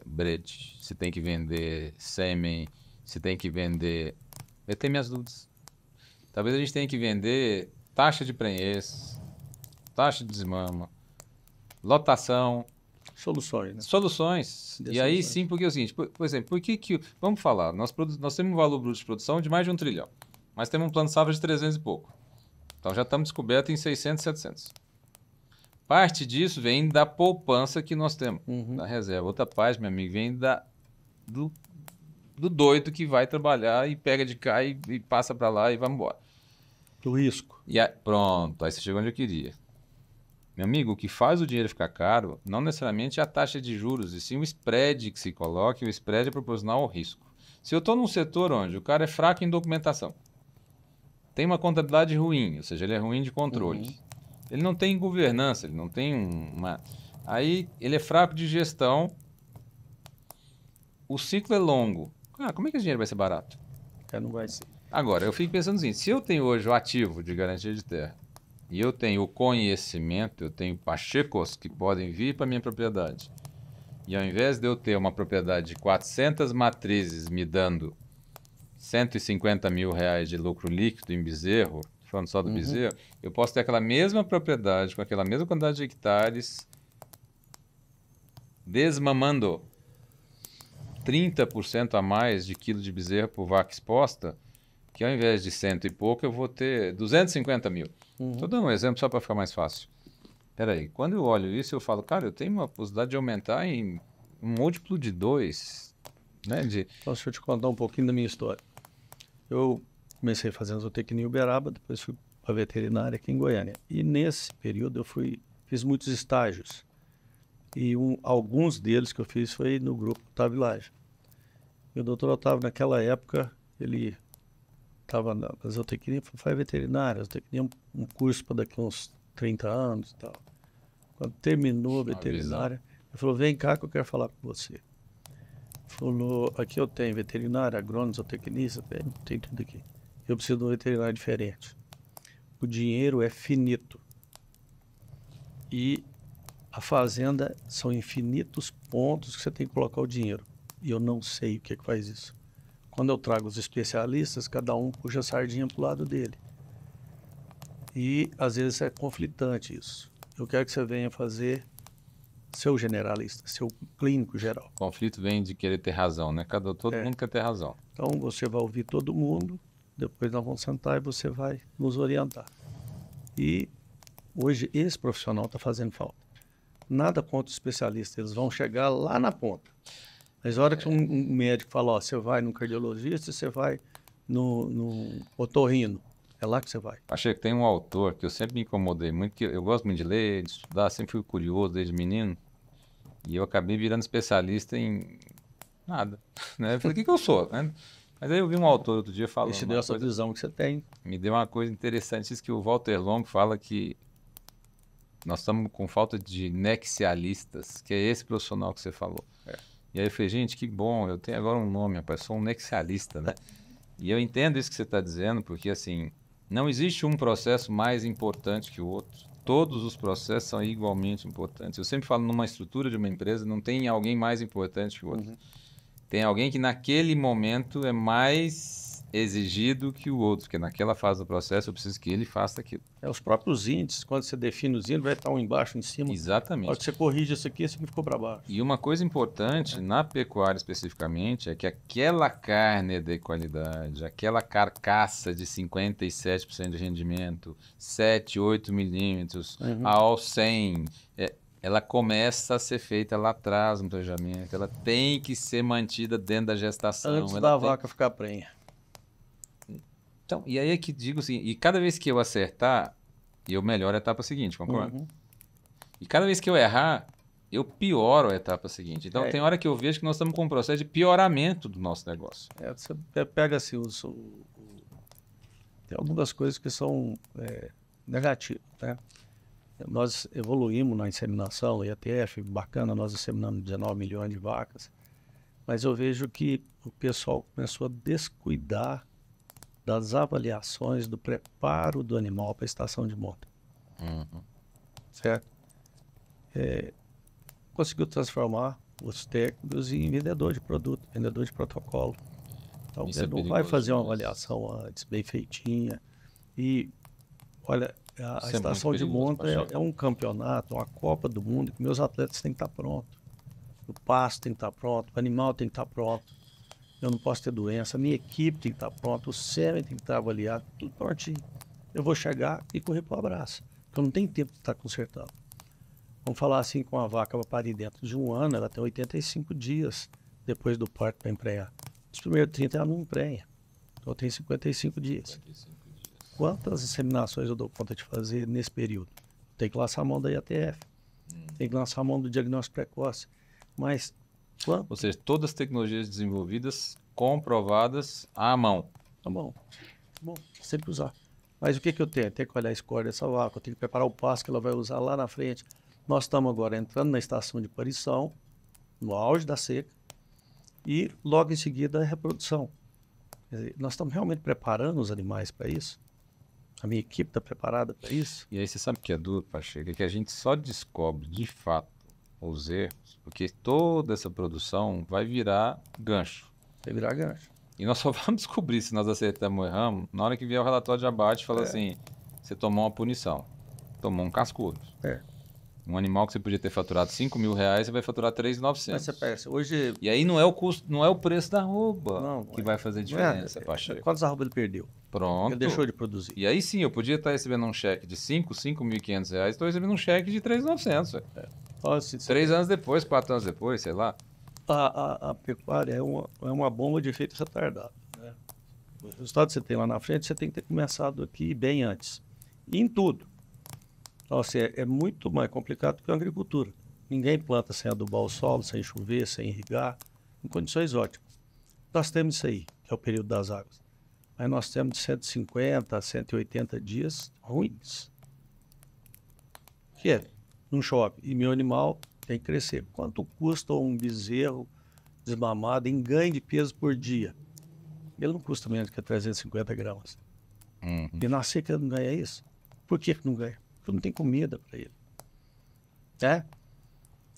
brete, se tem que vender sêmen, se tem que vender... Eu tenho minhas dúvidas. Talvez a gente tenha que vender taxa de prenhez, taxa de desmama, lotação... Soluções, né? Soluções. E aí sim, porque é o seguinte, por exemplo, por que... Vamos falar, nós temos um valor bruto de produção de mais de 1 trilhão. Mas temos um plano de safra de 300 e pouco. Então já estamos descobertos em 600, 700. Parte disso vem da poupança que nós temos, Uhum. da reserva. Outra parte, meu amigo, vem do, do doido que vai trabalhar e pega de cá e passa para lá e vai embora. Do risco. Pronto, aí você chegou onde eu queria. Meu amigo, o que faz o dinheiro ficar caro não necessariamente é a taxa de juros, e sim o spread que se coloca, e o spread é proporcional ao risco. Se eu estou num setor onde o cara é fraco em documentação, tem uma contabilidade ruim, ou seja, ele é ruim de controle, ele não tem governança, ele não tem uma... Aí ele é fraco de gestão, o ciclo é longo. Ah, como é que esse dinheiro vai ser barato? Não vai ser. Agora, eu fico pensando assim, se eu tenho hoje o ativo de garantia de terra, e eu tenho o conhecimento, eu tenho pachecos que podem vir para minha propriedade, e ao invés de eu ter uma propriedade de 400 matrizes me dando 150 mil reais de lucro líquido em bezerro, falando só do bezerro, eu posso ter aquela mesma propriedade, com aquela mesma quantidade de hectares, desmamando 30% a mais de quilo de bezerro por vaca exposta, que ao invés de 100 e pouco, eu vou ter 250 mil. Estou dando um exemplo só para ficar mais fácil. Peraí, quando eu olho isso, eu falo, cara, eu tenho uma possibilidade de aumentar em um múltiplo de 2, né? Então, deixa eu te contar um pouquinho da minha história. Eu comecei fazendo zootecnia em Uberaba, depois fui para veterinária aqui em Goiânia. E nesse período eu fiz muitos estágios. E alguns deles que eu fiz foi no grupo Otávio Lage. E o doutor Otávio, naquela época, ele estava na zootecnia, foi veterinária. A zootecnia é um curso para daqui a uns 30 anos e tal. Quando terminou a veterinária, ele falou, vem cá que eu quero falar com você. Falou, aqui eu tenho veterinário, agrônomo, zootecnista, tem tudo aqui. Eu preciso de um veterinário diferente. O dinheiro é finito. E a fazenda são infinitos pontos que você tem que colocar o dinheiro. E eu não sei o que faz isso. Quando eu trago os especialistas, cada um puxa a sardinha para o lado dele. E às vezes é conflitante isso. Eu quero que você venha fazer seu generalista, seu clínico geral. O conflito vem de querer ter razão, né? Todo mundo quer ter razão. Então você vai ouvir todo mundo, depois nós vamos sentar e você vai nos orientar. E hoje esse profissional está fazendo falta. Nada contra o especialista, eles vão chegar lá na ponta. Mas a hora que um médico fala, ó, você vai no cardiologista, você vai no otorrino, é lá que você vai. Achei que tem um autor que eu sempre me incomodei muito, que eu gosto muito de ler, de estudar, sempre fui curioso desde menino, e eu acabei virando especialista em nada, né? Eu falei, o que eu sou, né? Mas aí eu vi um autor outro dia falando... Esse deu essa visão que você tem. Me deu uma coisa interessante, isso que o Walter Longo fala que nós estamos com falta de nexialistas, que é esse profissional que você falou. E aí eu falei, gente, que bom, eu tenho agora um nome, rapaz, sou um nexialista, né? E eu entendo isso que você está dizendo, porque assim, não existe um processo mais importante que o outro. Todos os processos são igualmente importantes. Eu sempre falo, numa estrutura de uma empresa, não tem alguém mais importante que o outro. Tem alguém que naquele momento é mais exigido que o outro, porque naquela fase do processo eu preciso que ele faça aquilo. Os próprios índices, quando você define os índices, vai estar um embaixo, em cima. Exatamente. Na hora que você corrige isso aqui ficou para baixo. E uma coisa importante, na pecuária especificamente, é que aquela carne é de qualidade, aquela carcaça de 57% de rendimento, 7, 8 milímetros, ao 100, ela começa a ser feita lá atrás no planejamento, ela tem que ser mantida dentro da gestação. Antes da vaca ficar prenha. Então, e aí é que digo assim, e cada vez que eu acertar, eu melhoro a etapa seguinte, concorda? E cada vez que eu errar, eu pioro a etapa seguinte. Então tem hora que eu vejo que nós estamos com um processo de pioramento do nosso negócio. Você pega assim, tem algumas coisas que são negativas, né? Nós evoluímos na inseminação, IATF, bacana, nós inseminamos 19 milhões de vacas, mas eu vejo que o pessoal começou a descuidar das avaliações do preparo do animal para a estação de monta. Certo? Conseguiu transformar os técnicos em vendedor de produto, vendedor de protocolo. Então, você não vai fazer uma avaliação antes, bem feitinha. E, olha, a estação de monta é um campeonato, uma Copa do Mundo, que meus atletas têm que estar prontos. O pasto tem que estar pronto, o animal tem que estar pronto. Eu não posso ter doença, a minha equipe tem que estar pronta, o sêmen tem que estar avaliado, tudo prontinho. Eu vou chegar e correr para o abraço, porque eu não tenho tempo de estar consertando. Vamos falar assim, com a vaca para parir dentro de um ano, ela tem 85 dias depois do parto para emprenhar. Os primeiros 30 ela não emprenha. Então tem 55 dias. 55 dias. Quantas inseminações eu dou conta de fazer nesse período? Tem que lançar a mão da IATF. Tem que lançar a mão do diagnóstico precoce. Mas Ou seja, todas as tecnologias desenvolvidas, comprovadas à mão. Tá bom. Sempre usar. Mas o que eu tenho? Eu tenho que olhar a score dessa vaca, eu tenho que preparar o pasto que ela vai usar lá na frente. Nós estamos agora entrando na estação de parição, no auge da seca, e logo em seguida a reprodução. Quer dizer, nós estamos realmente preparando os animais para isso? A minha equipe está preparada para isso? E aí você sabe o que é duro, Pacheco? É que a gente só descobre de fato os erros, porque toda essa produção vai virar gancho. Vai virar gancho. E nós só vamos descobrir se nós acertamos ou erramos na hora que vier o relatório de abate e fala assim, você tomou uma punição, tomou um cascudo. Um animal que você podia ter faturado R$ 5.000, você vai faturar Mas você 3.900. pensa, hoje... E aí não é o custo, não é o preço da arroba Não, que vai fazer diferença, Pacheco. Quantos arrobas ele perdeu? Pronto. Ele deixou de produzir. E aí sim, eu podia estar recebendo um cheque de R$ 5.500, estou recebendo um cheque de 3.900. Nossa, 3 anos depois, 4 anos depois, sei lá. A pecuária é uma bomba de efeito retardado. Né? O resultado que você tem lá na frente, você tem que ter começado aqui bem antes. E em tudo. Então, assim, é muito mais complicado que a agricultura. Ninguém planta sem adubar o solo, sem chover, sem irrigar, em condições ótimas. Nós temos isso aí, que é o período das águas. Aí nós temos de 150 a 180 dias ruins. Que é, não chove. E meu animal tem que crescer. Quanto custa um bezerro desmamado em ganho de peso por dia? Ele não custa menos que 350 gramas. E na seca ele não ganha isso? Por que não ganha? Porque não tem comida para ele.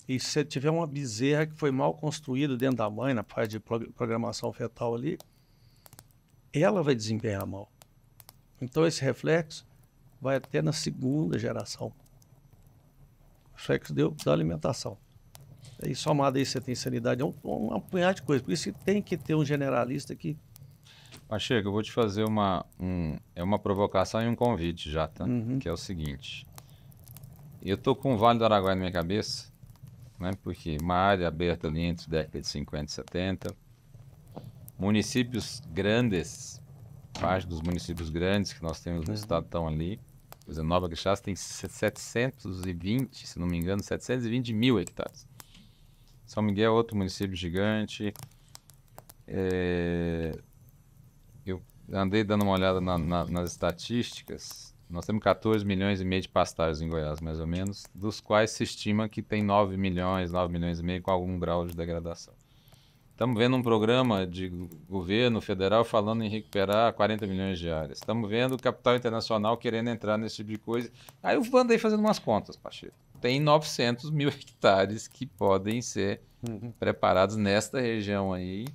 E se você tiver uma bezerra que foi mal construída dentro da mãe, na parte de programação fetal ali, ela vai desempenhar mal. Então esse reflexo vai até na segunda geração. O reflexo da alimentação. E somado aí você tem sanidade, é um apanhado de coisas. Por isso que tem que ter um generalista que... Pacheco, eu vou te fazer uma provocação e um convite já, tá? Uhum. Que é o seguinte. Eu tô com o Vale do Araguaia na minha cabeça, né? Porque uma área aberta ali entre décadas de 50 e 70. Municípios grandes, parte dos municípios grandes que nós temos no estado estão ali. Por exemplo, Nova Crixás tem 720, se não me engano, 720 mil hectares. São Miguel é outro município gigante. Eu andei dando uma olhada nas estatísticas. Nós temos 14 milhões e meio de pastagens em Goiás, mais ou menos, dos quais se estima que tem 9 milhões e meio com algum grau de degradação. Estamos vendo um programa de governo federal falando em recuperar 40 milhões de áreas. Estamos vendo o capital internacional querendo entrar nesse tipo de coisa. Aí eu andei fazendo umas contas, Pacheco. Tem 900 mil hectares que podem ser preparados nesta região aí,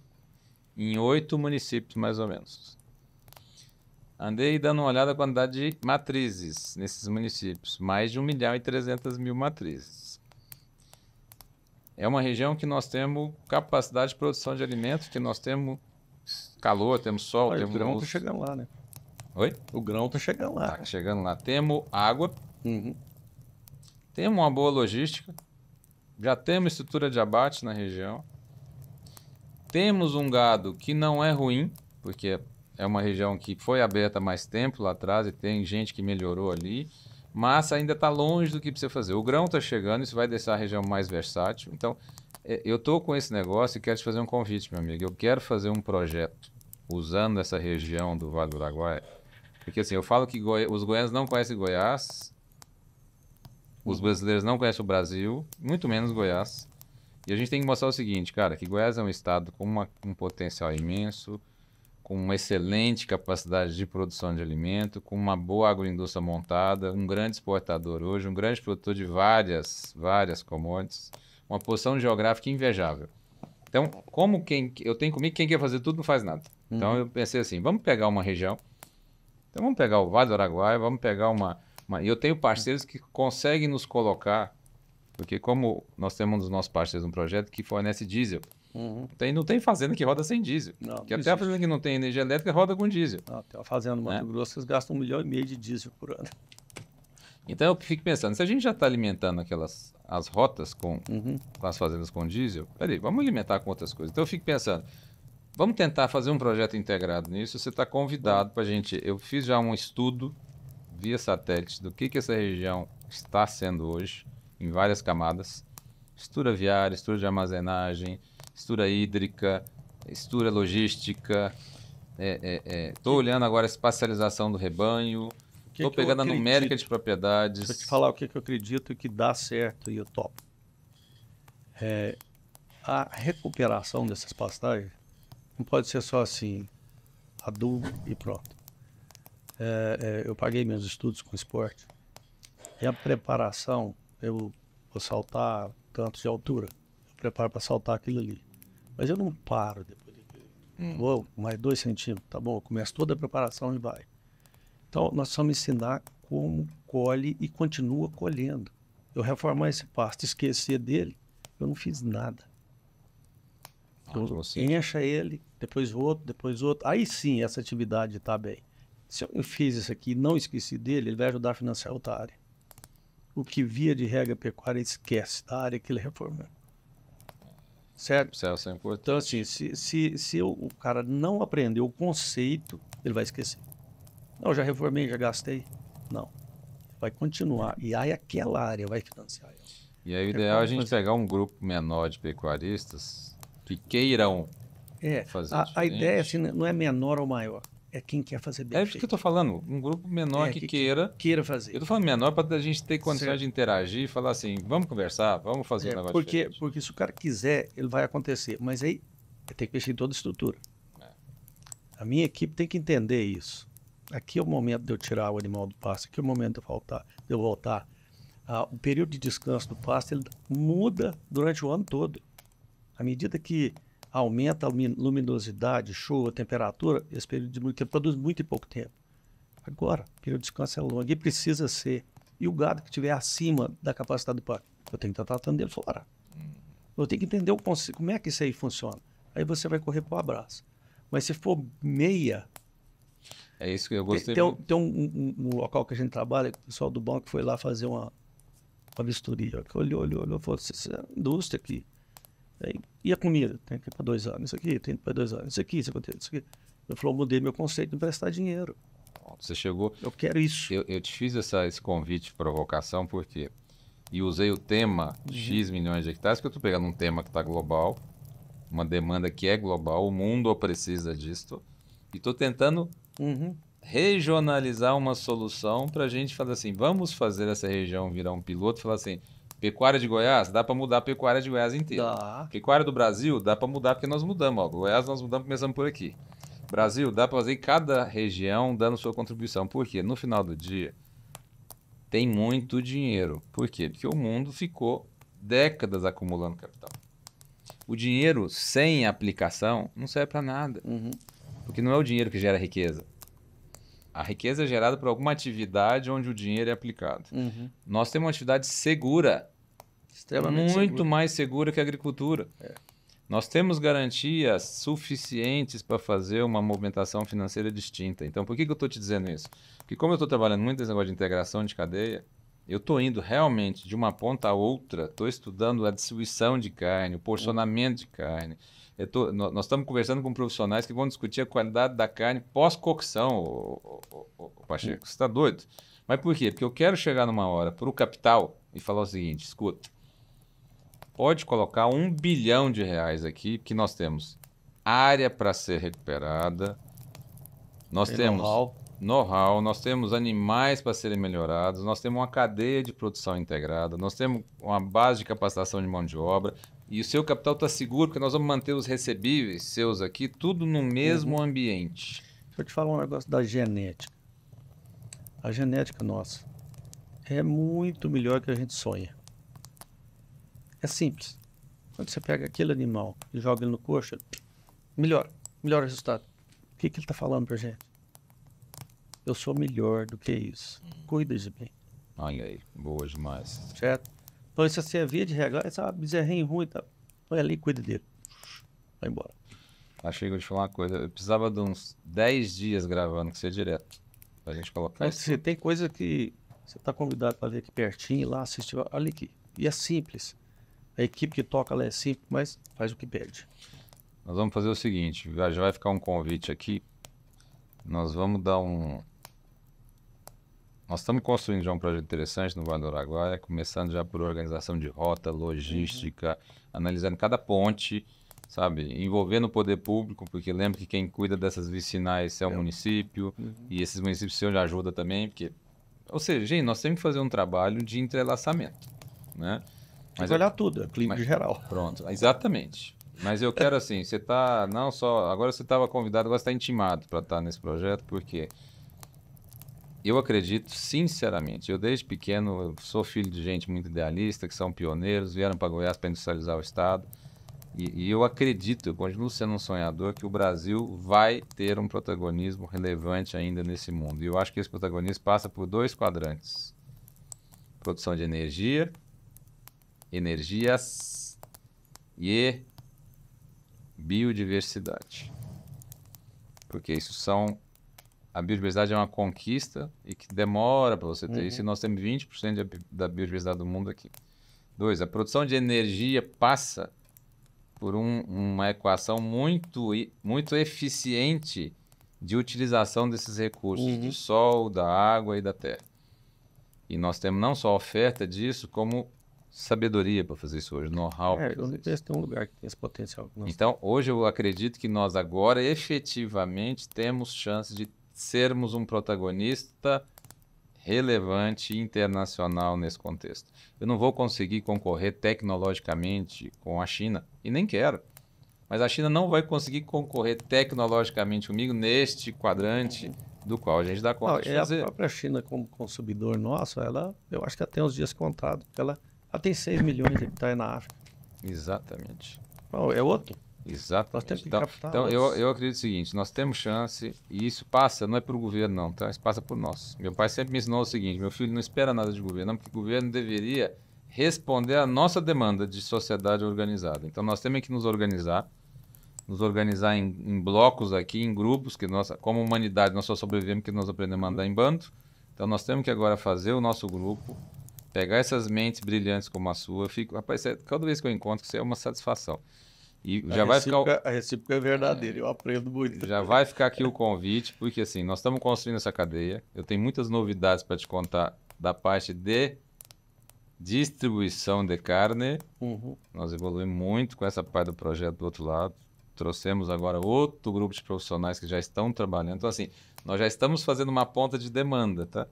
em 8 municípios mais ou menos. Andei dando uma olhada na quantidade de matrizes nesses municípios. Mais de 1.300.000 matrizes. É uma região que nós temos capacidade de produção de alimentos, que nós temos calor, temos sol, temos... O grão está chegando lá, né? Oi? O grão está chegando lá. Está chegando lá. Temos água, temos uma boa logística, já temos estrutura de abate na região, temos um gado que não é ruim, porque é uma região que foi aberta há mais tempo lá atrás e tem gente que melhorou ali, mas ainda está longe do que precisa fazer. O grão está chegando, isso vai deixar a região mais versátil. Então, eu estou com esse negócio e quero te fazer um convite, meu amigo. Eu quero fazer um projeto usando essa região do Vale do Araguaia, porque assim, eu falo que os goianos não conhecem Goiás, os brasileiros não conhecem o Brasil, muito menos Goiás. E a gente tem que mostrar o seguinte, cara, que Goiás é um estado com um potencial imenso, com uma excelente capacidade de produção de alimento, com uma boa agroindústria montada, um grande exportador hoje, um grande produtor de várias commodities, uma posição geográfica invejável. Então, eu tenho comigo, quem quer fazer tudo não faz nada. Então eu pensei assim, vamos pegar uma região, então vamos pegar o Vale do Araguaia, vamos pegar e eu tenho parceiros que conseguem nos colocar, porque como nós temos um dos nossos parceiros um projeto que fornece diesel, não tem fazenda que roda sem diesel. Porque até a fazenda que não tem energia elétrica roda com diesel. Tem uma fazenda no Mato Grosso que eles gastam 1,5 milhão de diesel por ano. Então eu fico pensando, se a gente já está alimentando as rotas com Uhum. as fazendas com diesel, peraí, vamos alimentar com outras coisas. Então eu fico pensando, vamos tentar fazer um projeto integrado nisso. Você está convidado para a gente. Eu fiz já um estudo via satélite do que essa região está sendo hoje, em várias camadas. Estrutura viária, estrutura de armazenagem, estrutura hídrica, estrutura logística. Estou olhando agora a espacialização do rebanho. Estou que eu pegando a numérica acredito? de propriedades. Deixa eu te falar o que eu acredito que dá certo e eu topo. A recuperação dessas pastagens não pode ser só assim, adubo e pronto. Eu paguei meus estudos com esporte e a preparação, eu vou saltar tanto de altura, eu preparo para saltar aquilo ali. Mas eu não paro depois daquilo. Vou mais 2 centímetros, tá bom? Eu começo toda a preparação e vai. Então, nós vamos ensinar como colhe e continua colhendo. Eu reformar esse pasto, esquecer dele, eu não fiz nada. Eu encha ele, depois outro. Aí sim, essa atividade está bem. Se eu fiz isso aqui e não esqueci dele, ele vai ajudar a financiar outra área. O que via de regra pecuária esquece da área que ele reforma. Certo? Isso é importante. Então, assim, se o cara não aprendeu o conceito, ele vai esquecer. Não, já reformei, já gastei. Não. Vai continuar. E aí aquela área vai financiar ela. E aí o ideal é a gente pegar um grupo menor de pecuaristas que queiram fazer a ideia assim, não é menor ou maior. É quem quer fazer bem feito. É isso que eu estou falando. Um grupo menor que queira fazer. Eu estou falando menor para a gente ter condições de interagir e falar assim, vamos conversar, vamos fazer um negócio porque se o cara quiser, ele vai acontecer. Mas aí tem que mexer em toda a estrutura. A minha equipe tem que entender isso. Aqui é o momento de eu tirar o animal do pasto, aqui é o momento de eu voltar. O período de descanso do pasto ele muda durante o ano todo. À medida que aumenta a luminosidade, chuva, temperatura, esse período diminui, que produz muito em pouco tempo. Agora, o período de descanso é longo e precisa ser. E o gado que estiver acima da capacidade do pasto, eu tenho que estar tratando dele fora. Eu tenho que entender como é que isso aí funciona. Aí você vai correr para o abraço. Mas se for meia... É isso que eu gostei. Tem um local que a gente trabalha, o pessoal do banco foi lá fazer uma vistoria. Olhou, falou, isso é indústria aqui. Aí, e a comida? Tem que ir para 2 anos. Isso aqui, tem que ir para 2 anos. Isso aqui. Eu falei, eu mudei meu conceito de emprestar dinheiro. Você chegou... Eu quero isso. Eu te fiz esse convite de provocação porque... E usei o tema X milhões de hectares, porque eu estou pegando um tema que está global, uma demanda que é global, o mundo precisa disso. E estou tentando regionalizar uma solução para a gente falar assim, vamos fazer essa região virar um piloto e falar assim, pecuária de Goiás, dá para mudar a pecuária de Goiás inteira. Dá. Pecuária do Brasil, dá para mudar porque nós mudamos. Ó. Goiás nós mudamos, começamos por aqui. Brasil, dá para fazer em cada região dando sua contribuição. Por quê? No final do dia, tem muito dinheiro. Por quê? Porque o mundo ficou décadas acumulando capital. O dinheiro sem aplicação não serve para nada. Porque não é o dinheiro que gera riqueza. A riqueza é gerada por alguma atividade onde o dinheiro é aplicado. Nós temos uma atividade segura, muito mais segura que a agricultura. Nós temos garantias suficientes para fazer uma movimentação financeira distinta. Então, por que eu estou te dizendo isso? Porque como eu estou trabalhando muito nesse negócio de integração de cadeia, eu estou indo realmente de uma ponta a outra, estou estudando a distribuição de carne, o porcionamento de carne. Nós estamos conversando com profissionais que vão discutir a qualidade da carne pós-cocção, Pacheco. Você está doido? Mas por quê? Porque eu quero chegar numa hora para o capital e falar o seguinte, escuta, pode colocar R$1 bilhão aqui, que nós temos área para ser recuperada, nós temos know-how, nós temos animais para serem melhorados, nós temos uma cadeia de produção integrada, nós temos uma base de capacitação de mão de obra, e o seu capital está seguro, porque nós vamos manter os recebíveis seus aqui, tudo no mesmo ambiente. Deixa eu te falar um negócio da genética. A genética nossa é muito melhor que a gente sonha. É simples. Quando você pega aquele animal e joga ele no coxo, melhor resultado. O que ele está falando pra gente? Eu sou melhor do que isso. Cuida de mim. Olha aí, boa demais. Certo? Então, se você é via de regra, essa bezerrinho ruim, tá? Olha ali e cuida dele. Vai embora. Achei que eu te falar uma coisa. Eu precisava de uns 10 dias gravando, que seria direto. Pra gente colocar. Mas tem coisa que Você está convidado para ver aqui pertinho, lá assistir, olha aqui. E é simples. A equipe que toca lá é simples, mas faz o que pede. Nós vamos fazer o seguinte, já vai ficar um convite aqui. Nós vamos dar um... Nós estamos construindo já um projeto interessante no Vale do Araguaia, começando já por organização de rota, logística, analisando cada ponte, sabe? Envolvendo o poder público, porque lembra que quem cuida dessas vicinais é o município, e esses municípios precisam de ajuda também, porque... Ou seja, gente, nós temos que fazer um trabalho de entrelaçamento, né? Tem que olhar tudo, é clínico geral. Pronto, exatamente. Mas eu quero assim, você tá, não só, agora você estava convidado, agora você está intimado para estar nesse projeto, porque eu acredito, sinceramente, eu desde pequeno, eu sou filho de gente muito idealista, que são pioneiros, vieram para Goiás para industrializar o estado, e eu acredito, eu continuo sendo um sonhador, que o Brasil vai ter um protagonismo relevante ainda nesse mundo. E eu acho que esse protagonismo passa por 2 quadrantes: produção de energia, energias e biodiversidade. Porque isso são... A biodiversidade é uma conquista e que demora para você ter isso, e nós temos 20% da biodiversidade do mundo aqui. 2, a produção de energia passa por uma equação muito eficiente de utilização desses recursos, do sol, da água e da terra. E nós temos não só a oferta disso, como sabedoria para fazer isso hoje, know-how. Eu não penso que tem um lugar que tem esse potencial. Então, hoje eu acredito que nós agora efetivamente temos chance de sermos um protagonista relevante internacional nesse contexto. Eu não vou conseguir concorrer tecnologicamente com a China, e nem quero. Mas a China não vai conseguir concorrer tecnologicamente comigo neste quadrante do qual a gente dá conta de fazer. A própria China, como consumidor nosso, eu acho que ela tem os dias contados. Ela tem 6 milhões de hectares na África. Exatamente. É outro. Exato. Nós temos que captar então eu acredito o seguinte, nós temos chance, e isso passa, não é para o governo não, tá? Isso passa por nós. Meu pai sempre me ensinou o seguinte, meu filho não espera nada de governo, não, porque o governo deveria responder à nossa demanda de sociedade organizada. Então nós temos que nos organizar em blocos aqui, em grupos, que nós, como humanidade, nós só sobrevivemos porque nós aprendemos a andar em bando. Então nós temos que agora fazer o nosso grupo, pegar essas mentes brilhantes como a sua. Rapaz, cada vez que eu encontro, isso é uma satisfação. E já vai ficar... A recíproca é verdadeira, eu aprendo muito. Já vai ficar aqui o convite, porque assim, nós estamos construindo essa cadeia. Eu tenho muitas novidades para te contar da parte de distribuição de carne. Nós evoluímos muito com essa parte do projeto do outro lado. Trouxemos agora outro grupo de profissionais que já estão trabalhando. Então assim, nós já estamos fazendo uma ponta de demanda, tá?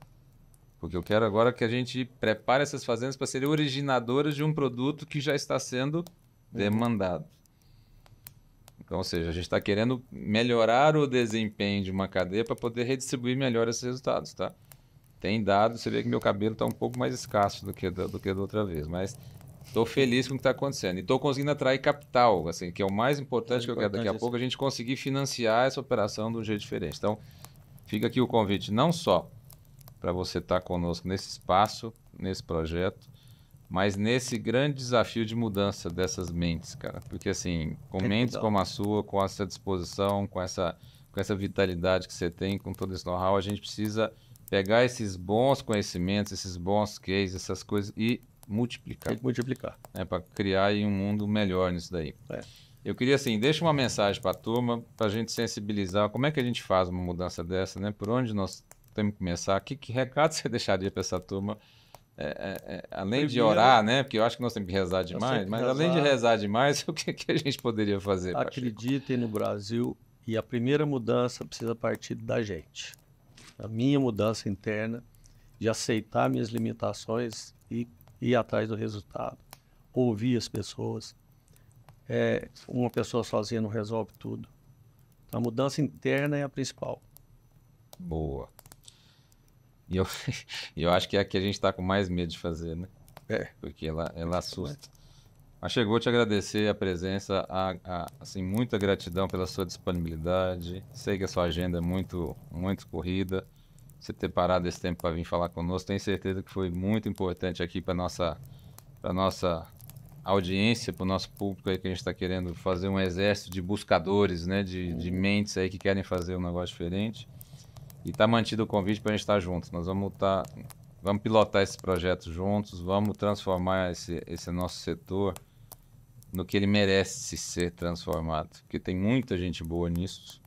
Porque eu quero agora que a gente prepare essas fazendas para serem originadoras de um produto que já está sendo demandado. Então, ou seja, a gente está querendo melhorar o desempenho de uma cadeia para poder redistribuir melhor esses resultados, tá? Tem dados, você vê que meu cabelo está um pouco mais escasso do que da outra vez, mas estou feliz com o que está acontecendo. E estou conseguindo atrair capital, assim, que é o mais importante que eu quero daqui a pouco, a gente conseguir financiar essa operação de um jeito diferente. Então, fica aqui o convite, não só para você estar conosco nesse espaço, nesse projeto, mas nesse grande desafio de mudança dessas mentes, cara. Porque assim, com mentes como a sua, com essa disposição, com essa vitalidade que você tem, com todo esse know-how, a gente precisa pegar esses bons conhecimentos, esses bons cases, essas coisas e multiplicar. Tem que multiplicar. Para criar aí um mundo melhor nisso daí. Eu queria assim, deixa uma mensagem para a turma, para a gente sensibilizar. Como é que a gente faz uma mudança dessa, né? Por onde nós temos que começar? Que recado você deixaria para essa turma? Além de orar, né? Porque eu acho que nós temos que rezar demais, mas além de rezar demais, o que a gente poderia fazer? Acreditem no Brasil, e a primeira mudança precisa partir da gente. A minha mudança interna, de aceitar minhas limitações e ir atrás do resultado. Ouvir as pessoas. Uma pessoa sozinha não resolve tudo. Então, a mudança interna é a principal. Boa. E eu acho que é a que a gente está com mais medo de fazer, né? Porque ela assusta. Mas chegou a te agradecer a presença, assim, muita gratidão pela sua disponibilidade. Sei que a sua agenda é muito, muito corrida. Você ter parado esse tempo para vir falar conosco, tenho certeza que foi muito importante aqui para nossa audiência, para o nosso público aí, que a gente está querendo fazer um exército de buscadores, né? De mentes aí que querem fazer um negócio diferente. E está mantido o convite para a gente estar juntos. Nós vamos estar Vamos pilotar esses projetos juntos, vamos transformar esse nosso setor no que ele merece ser transformado, porque tem muita gente boa nisso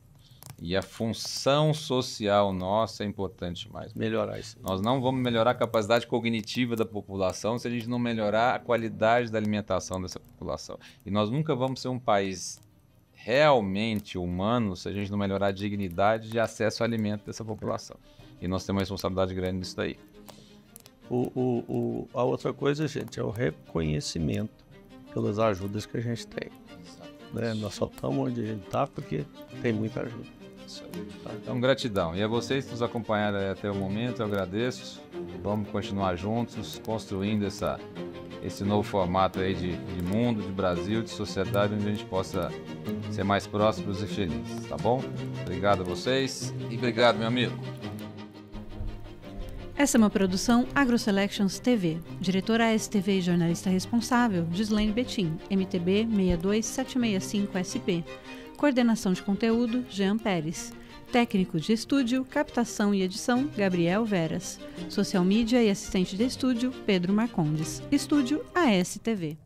e a função social nossa é importante demais. Melhorar isso. Nós não vamos melhorar a capacidade cognitiva da população se a gente não melhorar a qualidade da alimentação dessa população. E nós nunca vamos ser um país realmente humano se a gente não melhorar a dignidade de acesso ao alimento dessa população. E nós temos uma responsabilidade grande nisso daí. A outra coisa, gente, é o reconhecimento pelas ajudas que a gente tem. Né? Nós só estamos onde a gente está porque tem muita ajuda. Isso aí. Então, gratidão. E a vocês que nos acompanharam até o momento, eu agradeço. Vamos continuar juntos, construindo esse novo formato aí de mundo, de Brasil, de sociedade, onde a gente possa ser mais prósperos e felizes, tá bom? Obrigado a vocês e obrigado, meu amigo. Essa é uma produção AgroSelections TV. Diretora ASTV e jornalista responsável, Gislaine Betim, MTB 62765SP. Coordenação de conteúdo, Jean Pérez. Técnico de estúdio, captação e edição, Gabriel Veras. Social media e assistente de estúdio, Pedro Marcondes. Estúdio ASTV.